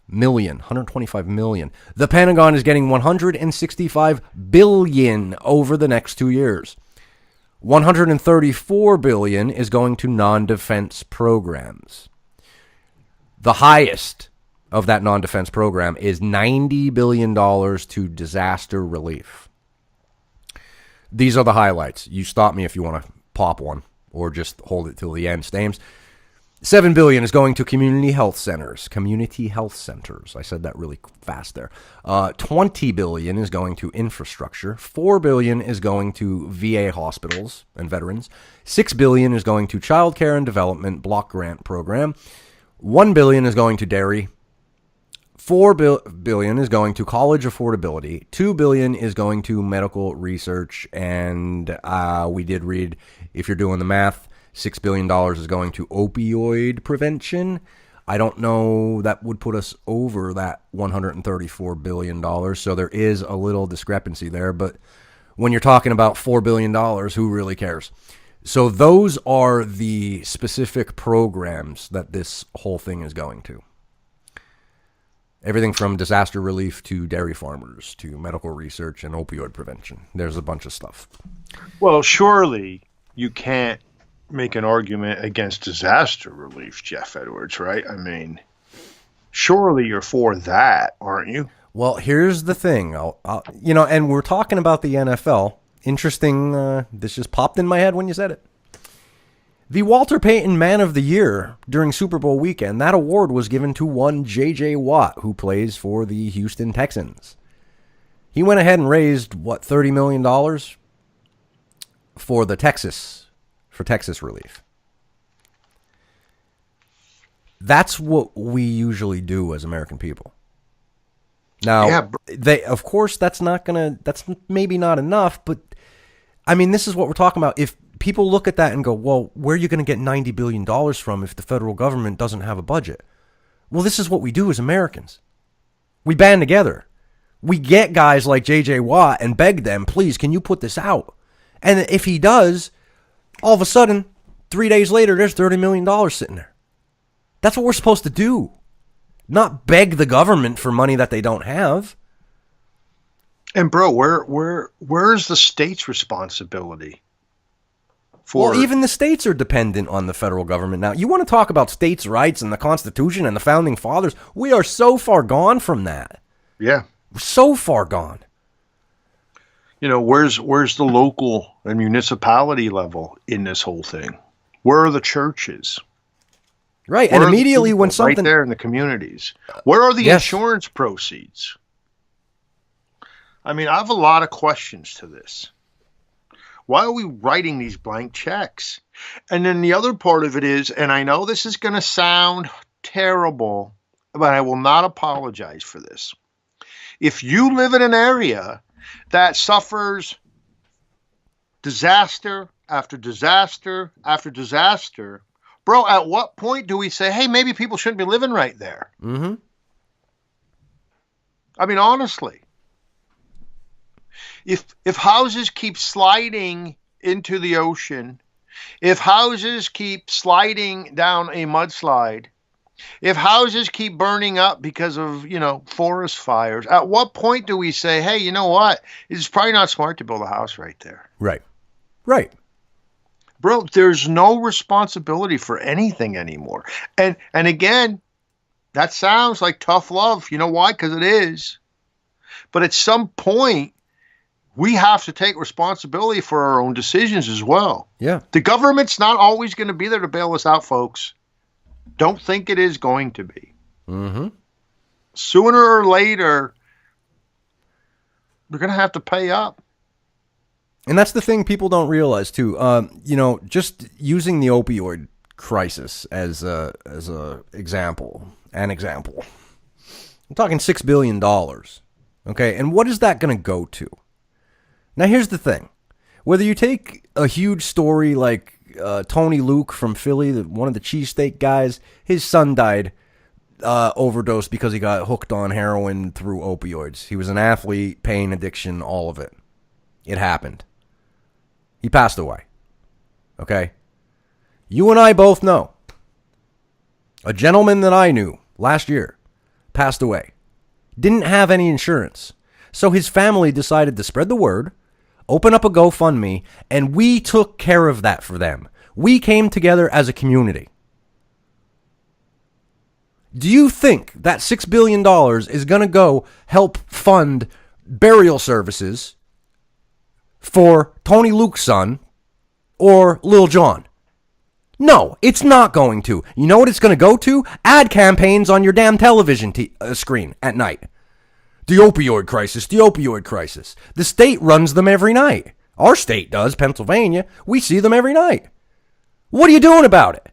125 million. The Pentagon is getting 165 billion over the next 2 years. 134 billion is going to non-defense programs. The highest of that non-defense program is $90 billion to disaster relief. These are the highlights. You stop me if you want to pop one or just hold it till the end, Stames. $7 billion is going to community health centers. Community health centers. I said that really fast there. $20 billion is going to infrastructure. $4 billion is going to VA hospitals and veterans. $6 billion is going to child care and development block grant program. $1 billion is going to dairy. $4 billion is going to college affordability. $2 billion is going to medical research. And we did read, if you're doing the math, $6 billion is going to opioid prevention. I don't know, that would put us over that $134 billion. So there is a little discrepancy there. But when you're talking about $4 billion, who really cares? So those are the specific programs that this whole thing is going to. Everything from disaster relief to dairy farmers to medical research and opioid prevention. There's a bunch of stuff. Well, surely you can't make an argument against disaster relief, Jeff Edwards, right? I mean, surely you're for that, aren't you? Well, here's the thing. And we're talking about the NFL. Interesting. This just popped in my head when you said it. The Walter Payton Man of the Year during Super Bowl weekend, that award was given to one J.J. Watt, who plays for the Houston Texans. He went ahead and raised, $30 million for Texas relief. That's what we usually do as American people. Now, of course, that's maybe not enough, but I mean, this is what we're talking about. If people look at that and go, well, where are you going to get $90 billion from if the federal government doesn't have a budget? Well, this is what we do as Americans. We band together. We get guys like J.J. Watt and beg them, please, can you put this out? And if he does, all of a sudden, 3 days later, there's $30 million sitting there. That's what we're supposed to do. Not beg the government for money that they don't have. And bro, where's the state's responsibility? Well, even the states are dependent on the federal government now. You want to talk about states' rights and the Constitution and the Founding Fathers? We are so far gone from that. Yeah. We're so far gone. Where's the local and municipality level in this whole thing? Where are the churches? Right, and immediately when something... Right there in the communities. Where are the insurance proceeds? I mean, I have a lot of questions to this. Why are we writing these blank checks? And then the other part of it is, and I know this is going to sound terrible, but I will not apologize for this. If you live in an area that suffers disaster after disaster after disaster, bro, at what point do we say, hey, maybe people shouldn't be living right there? Mm-hmm. I mean, honestly. If houses keep sliding into the ocean, if houses keep sliding down a mudslide, if houses keep burning up because of, forest fires, at what point do we say, hey, you know what? It's probably not smart to build a house right there. Right. Right. Bro, there's no responsibility for anything anymore. And again, that sounds like tough love. You know why? Because it is. But at some point, we have to take responsibility for our own decisions as well. Yeah. The government's not always going to be there to bail us out, folks. Don't think it is going to be. Mm-hmm. Sooner or later, we're going to have to pay up. And that's the thing people don't realize, too. Just using the opioid crisis as a example, I'm talking $6 billion. Okay, and what is that going to go to? Now, here's the thing. Whether you take a huge story like Tony Luke from Philly, one of the cheesesteak guys, his son died overdosed because he got hooked on heroin through opioids. He was an athlete, pain addiction, all of it. It happened. He passed away. Okay? You and I both know. A gentleman that I knew last year passed away. Didn't have any insurance. So his family decided to spread the word, open up a GoFundMe, and we took care of that for them. We came together as a community. Do you think that $6 billion is going to go help fund burial services for Tony Luke's son or Lil Jon? No, it's not going to. You know what it's going to go to? Ad campaigns on your damn television screen at night. The opioid crisis, the opioid crisis. The state runs them every night. Our state does, Pennsylvania. We see them every night. What are you doing about it?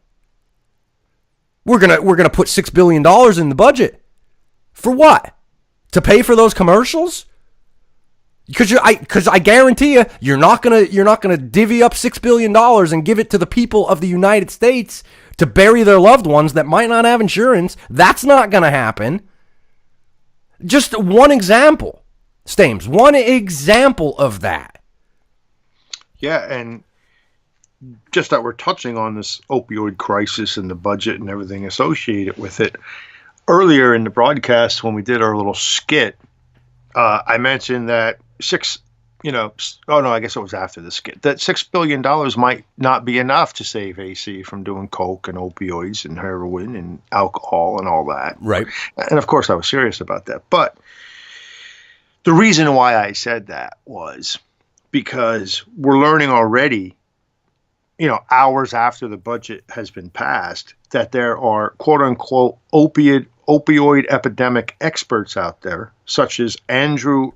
We're gonna put $6 billion in the budget. For what? To pay for those commercials? Because I guarantee you, you're not gonna divvy up $6 billion and give it to the people of the United States to bury their loved ones that might not have insurance. That's not gonna happen. Just one example, Stames. One example of that. Yeah, and just that we're touching on this opioid crisis and the budget and everything associated with it. Earlier in the broadcast, when we did our little skit, I mentioned that I guess it was after the skit, that $6 billion might not be enough to save AC from doing coke and opioids and heroin and alcohol and all that. Right. And of course, I was serious about that. But the reason why I said that was because we're learning already, hours after the budget has been passed, that there are quote unquote opioid epidemic experts out there, such as Andrew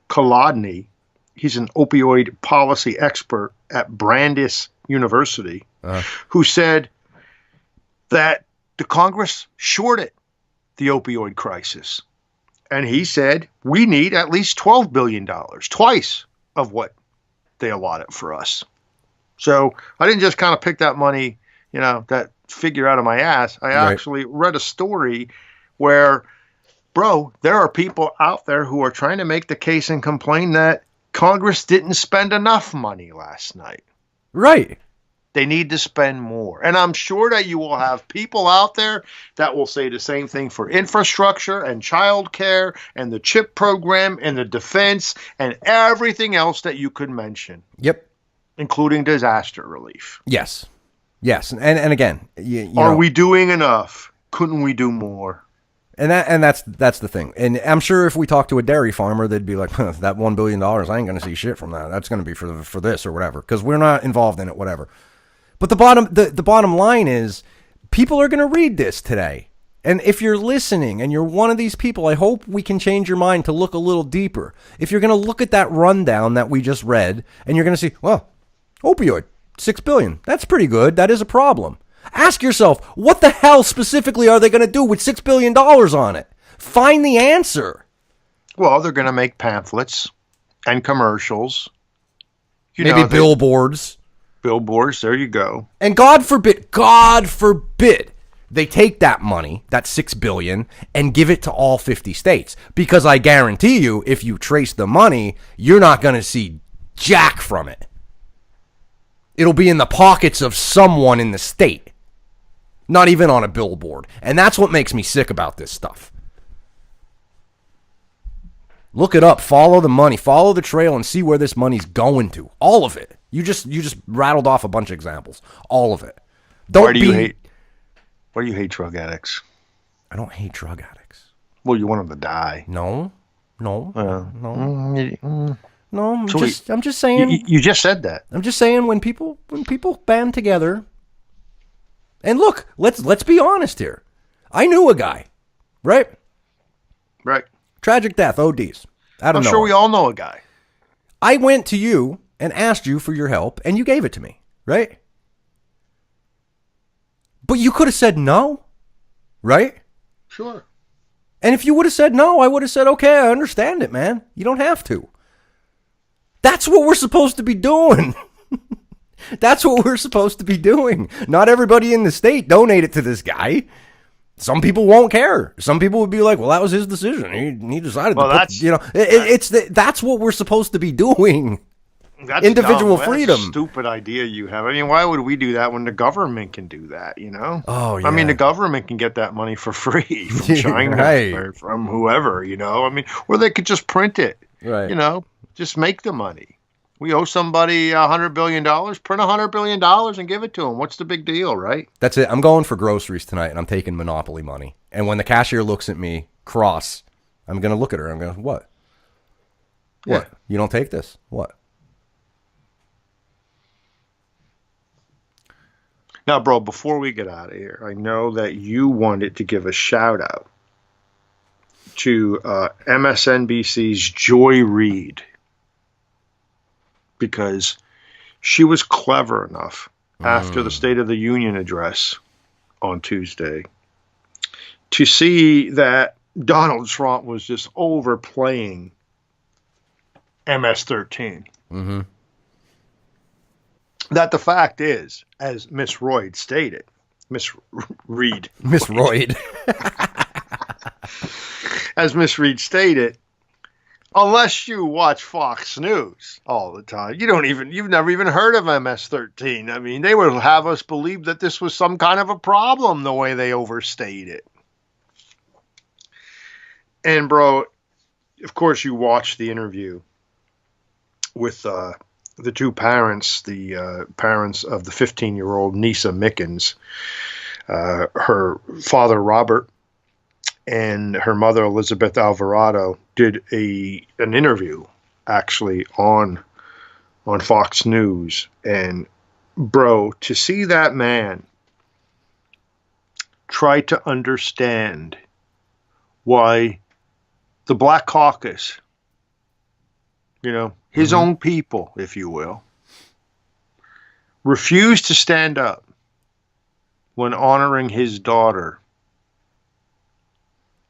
Kolodny. He's an opioid policy expert at Brandeis University, who said that the Congress shorted the opioid crisis. And he said, we need at least $12 billion, twice of what they allotted for us. So I didn't just kind of pick that money, that figure out of my ass. I actually read a story where, bro, there are people out there who are trying to make the case and complain that Congress didn't spend enough money last night. Right. They need to spend more. And I'm sure that you will have people out there that will say the same thing for infrastructure and childcare and the CHIP program and the defense and everything else that you could mention. Yep. Including disaster relief. Yes. And again, are we doing enough? Couldn't we do more? And that's the thing. And I'm sure if we talk to a dairy farmer, they'd be like, that $1 billion, I ain't going to see shit from that. That's going to be for this or whatever, because we're not involved in it, whatever. But the bottom line is, people are going to read this today. And if you're listening and you're one of these people, I hope we can change your mind to look a little deeper. If you're going to look at that rundown that we just read, and you're going to see, well, opioid, $6 billion. That's pretty good. That is a problem. Ask yourself, what the hell specifically are they going to do with $6 billion on it? Find the answer. Well, they're going to make pamphlets and commercials. Maybe billboards. Billboards, there you go. And God forbid, they take that money, that $6 billion, and give it to all 50 states. Because I guarantee you, if you trace the money, you're not going to see jack from it. It'll be in the pockets of someone in the state. Not even on a billboard. And that's what makes me sick about this stuff. Look it up. Follow the money. Follow the trail and see where this money's going to. All of it. You just rattled off a bunch of examples. All of it. Why do you hate drug addicts? I don't hate drug addicts. Well, you want them to die. No. No. I'm So just saying. You just said that. I'm just saying when people band together. And look, let's be honest here. I knew a guy, right? Right. Tragic death, ODs. I'm sure we all know a guy. I went to you and asked you for your help, and you gave it to me, right? But you could have said no, right? Sure. And if you would have said no, I would have said, okay, I understand it, man. You don't have to. That's what we're supposed to be doing. That's what we're supposed to be doing. Not everybody in the state donated to this guy. Some people won't care. Some people would be like, well, that was his decision. He decided to put, that's what we're supposed to be doing. That's individual dumb. freedom. That's a stupid idea you have. I mean, why would we do that when the government can do that, Oh, yeah. I mean, the government can get that money for free from China right. or from whoever, I mean, or they could just print it, right. Just make the money. We owe somebody $100 billion, print $100 billion and give it to them. What's the big deal, right? That's it. I'm going for groceries tonight, and I'm taking Monopoly money. And when the cashier looks at me, cross, I'm going to look at her. I'm going, what? Yeah. What? You don't take this? What? Now, bro, before we get out of here, I know that you wanted to give a shout out to MSNBC's Joy Reid, because she was clever enough after the State of the Union address on Tuesday to see that Donald Trump was just overplaying MS-13. Mm-hmm. That the fact is, as Miss Reed stated, as Miss Reed stated, unless you watch Fox News all the time, you've never even heard of MS-13. I mean, they would have us believe that this was some kind of a problem the way they overstate it. And bro, of course you watch the interview with the two parents, the parents of the 15-year-old Nisa Mickens, her father Robert and her mother Elizabeth Alvarado did an interview actually on Fox News. And bro, to see that man try to understand why the Black Caucus, his own people, if you will, refused to stand up when honoring his daughter.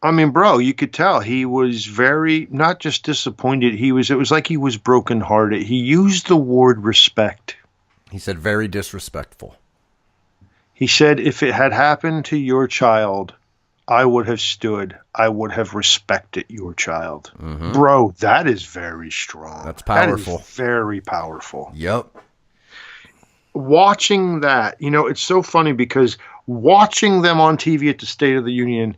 I mean, bro, you could tell he was very, not just disappointed, it was like he was brokenhearted. He used the word respect. He said very disrespectful. He said, if it had happened to your child, I would have stood. I would have respected your child. Mm-hmm. Bro, that is very strong. That's powerful. That is very powerful. Yep. Watching that, it's so funny because watching them on TV at the State of the Union,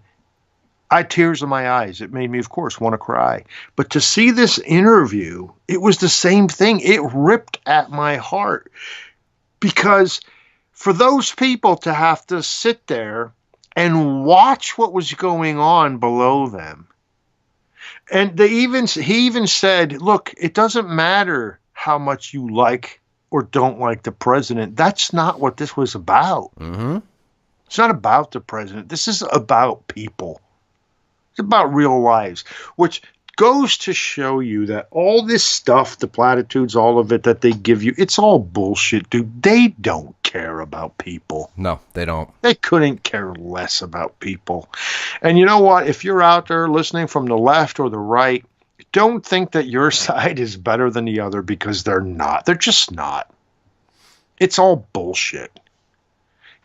I had tears in my eyes. It made me, of course, want to cry. But to see this interview, it was the same thing. It ripped at my heart. Because for those people to have to sit there and watch what was going on below them. And he even said, look, it doesn't matter how much you like or don't like the president. That's not what this was about. Mm-hmm. It's not about the president. This is about people. It's about real lives, which goes to show you that all this stuff, the platitudes, all of it that they give you, it's all bullshit, dude. They don't care about people. No, they don't. They couldn't care less about people. And you know what? If you're out there listening from the left or the right, don't think that your side is better than the other, because they're not. They're just not. It's all bullshit.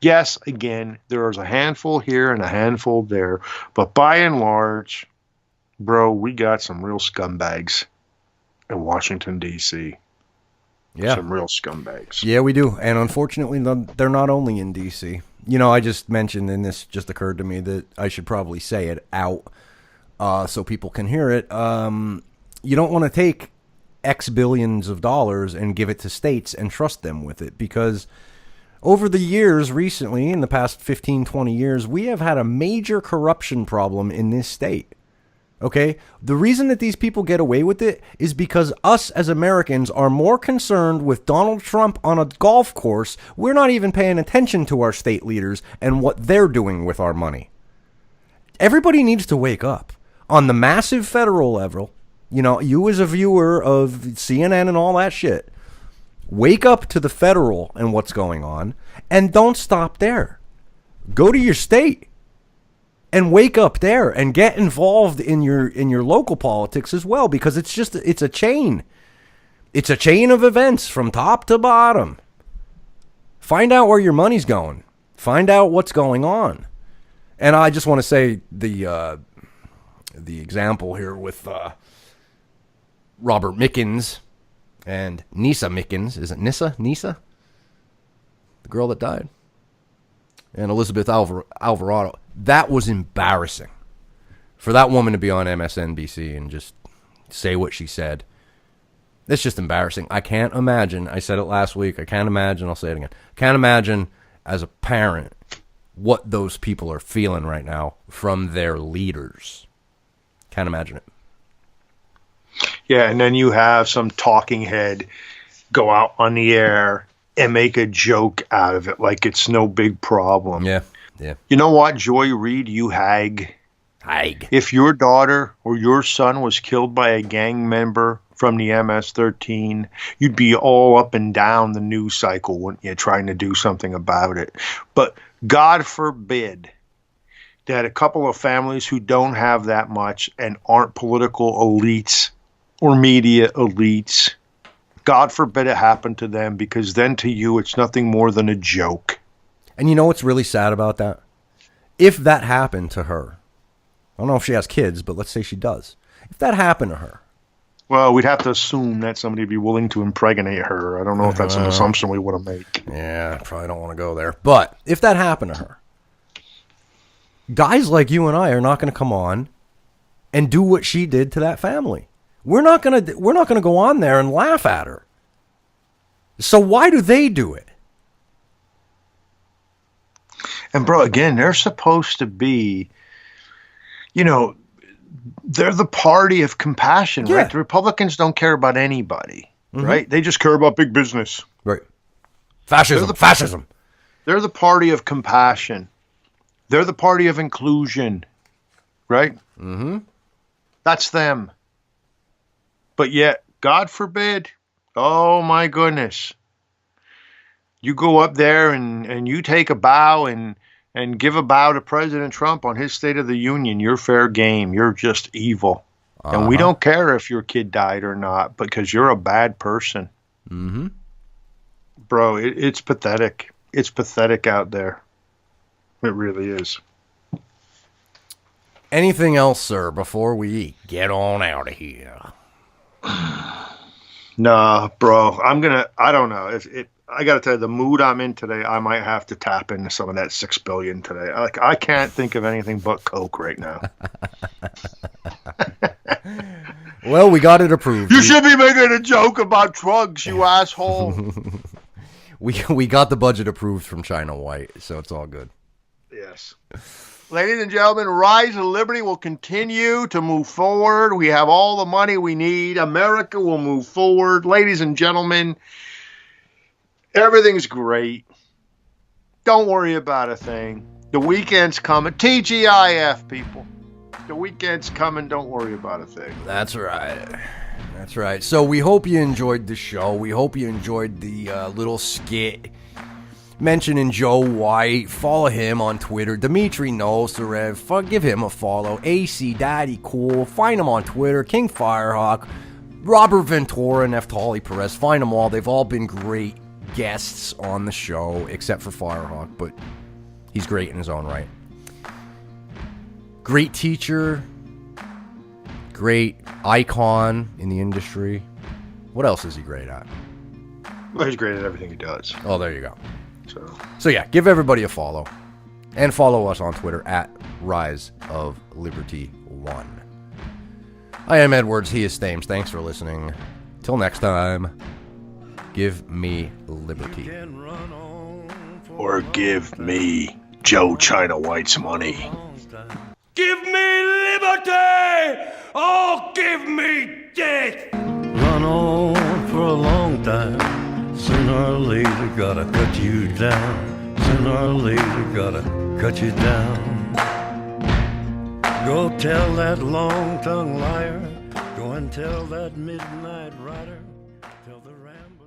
Yes, again, there's a handful here and a handful there, but by and large, bro, we got some real scumbags in Washington, D.C. Yeah. Some real scumbags. Yeah, we do. And unfortunately, they're not only in D.C. I just mentioned, and this just occurred to me, that I should probably say it out so people can hear it. You don't want to take X billions of dollars and give it to states and trust them with it, because over the years, recently, in the past 15, 20 years, we have had a major corruption problem in this state. Okay? The reason that these people get away with it is because us as Americans are more concerned with Donald Trump on a golf course. We're not even paying attention to our state leaders and what they're doing with our money. Everybody needs to wake up. On the massive federal level, you as a viewer of CNN and all that shit, wake up to the federal and what's going on, and don't stop there. Go to your state and wake up there and get involved in your local politics as well, because it's a chain. It's a chain of events from top to bottom. Find out where your money's going. Find out what's going on. And I just want to say the example here with Robert Mickens and Nisa Mickens. Is it Nisa? The girl that died. And Elizabeth Alvarado. That was embarrassing. For that woman to be on MSNBC and just say what she said. It's just embarrassing. I can't imagine. I said it last week. I can't imagine. I'll say it again. Can't imagine as a parent what those people are feeling right now from their leaders. Can't imagine it. Yeah, and then you have some talking head go out on the air and make a joke out of it like it's no big problem. Yeah. You know what, Joy Reid, you hag. If your daughter or your son was killed by a gang member from the MS-13, you'd be all up and down the news cycle, wouldn't you, trying to do something about it. But God forbid that a couple of families who don't have that much and aren't political elites or media elites. God forbid it happened to them, because then to you it's nothing more than a joke. And you know what's really sad about that? If that happened to her, I don't know if she has kids, but let's say she does. If that happened to her. Well, we'd have to assume that somebody would be willing to impregnate her. I don't know if that's an assumption we want to make. Yeah, probably don't want to go there. But if that happened to her, guys like you and I are not going to come on and do what she did to that family. We're not going to go on there and laugh at her. So why do they do it? And bro, again, they're supposed to be, they're the party of compassion, right? The Republicans don't care about anybody, right? They just care about big business. Right. Fascism. They're the party of compassion. They're the party of inclusion, right? Mm-hmm. That's them. But yet, God forbid, oh my goodness, you go up there and you take a bow and give a bow to President Trump on his State of the Union, you're fair game. You're just evil. And we don't care if your kid died or not, because you're a bad person. Mm-hmm. Bro, it's pathetic. It's pathetic out there. It really is. Anything else, sir, before we get on out of here? Nah, bro. I don't know. I got to tell you, the mood I'm in today, I might have to tap into some of that $6 billion today. I can't think of anything but Coke right now. Well, we got it approved. You should be making a joke about drugs, you asshole. We got the budget approved from China White, so it's all good. Yes. Ladies and gentlemen, Rise of Liberty will continue to move forward. We have all the money we need. America will move forward. Ladies and gentlemen, everything's great. Don't worry about a thing. The weekend's coming. TGIF, people. The weekend's coming. Don't worry about a thing. That's right. That's right. So we hope you enjoyed the show. We hope you enjoyed the little skit mentioning Joe White. Follow him on Twitter. Dmitry Nosarev. Give him a follow. AC Daddy Cool. Find him on Twitter. King Firehawk. Robert Ventura. Neftali Perez. Find them all. They've all been great guests on the show, except for Firehawk, but he's great in his own right. Great teacher. Great icon in the industry. What else is he great at? Well, he's great at everything he does. Oh, there you go. So yeah, give everybody a follow. And follow us on Twitter at Rise of Liberty 1. I am Edwards. He is Thames. Thanks for listening. Till next time, give me liberty. Or give me Joe China White's money. Give me liberty! Oh, give me death! Run on for a long time. Sooner or later, gotta cut you down. Sooner or later, gotta cut you down. Go tell that long-tongued liar. Go and tell that midnight rider. Tell the ramble.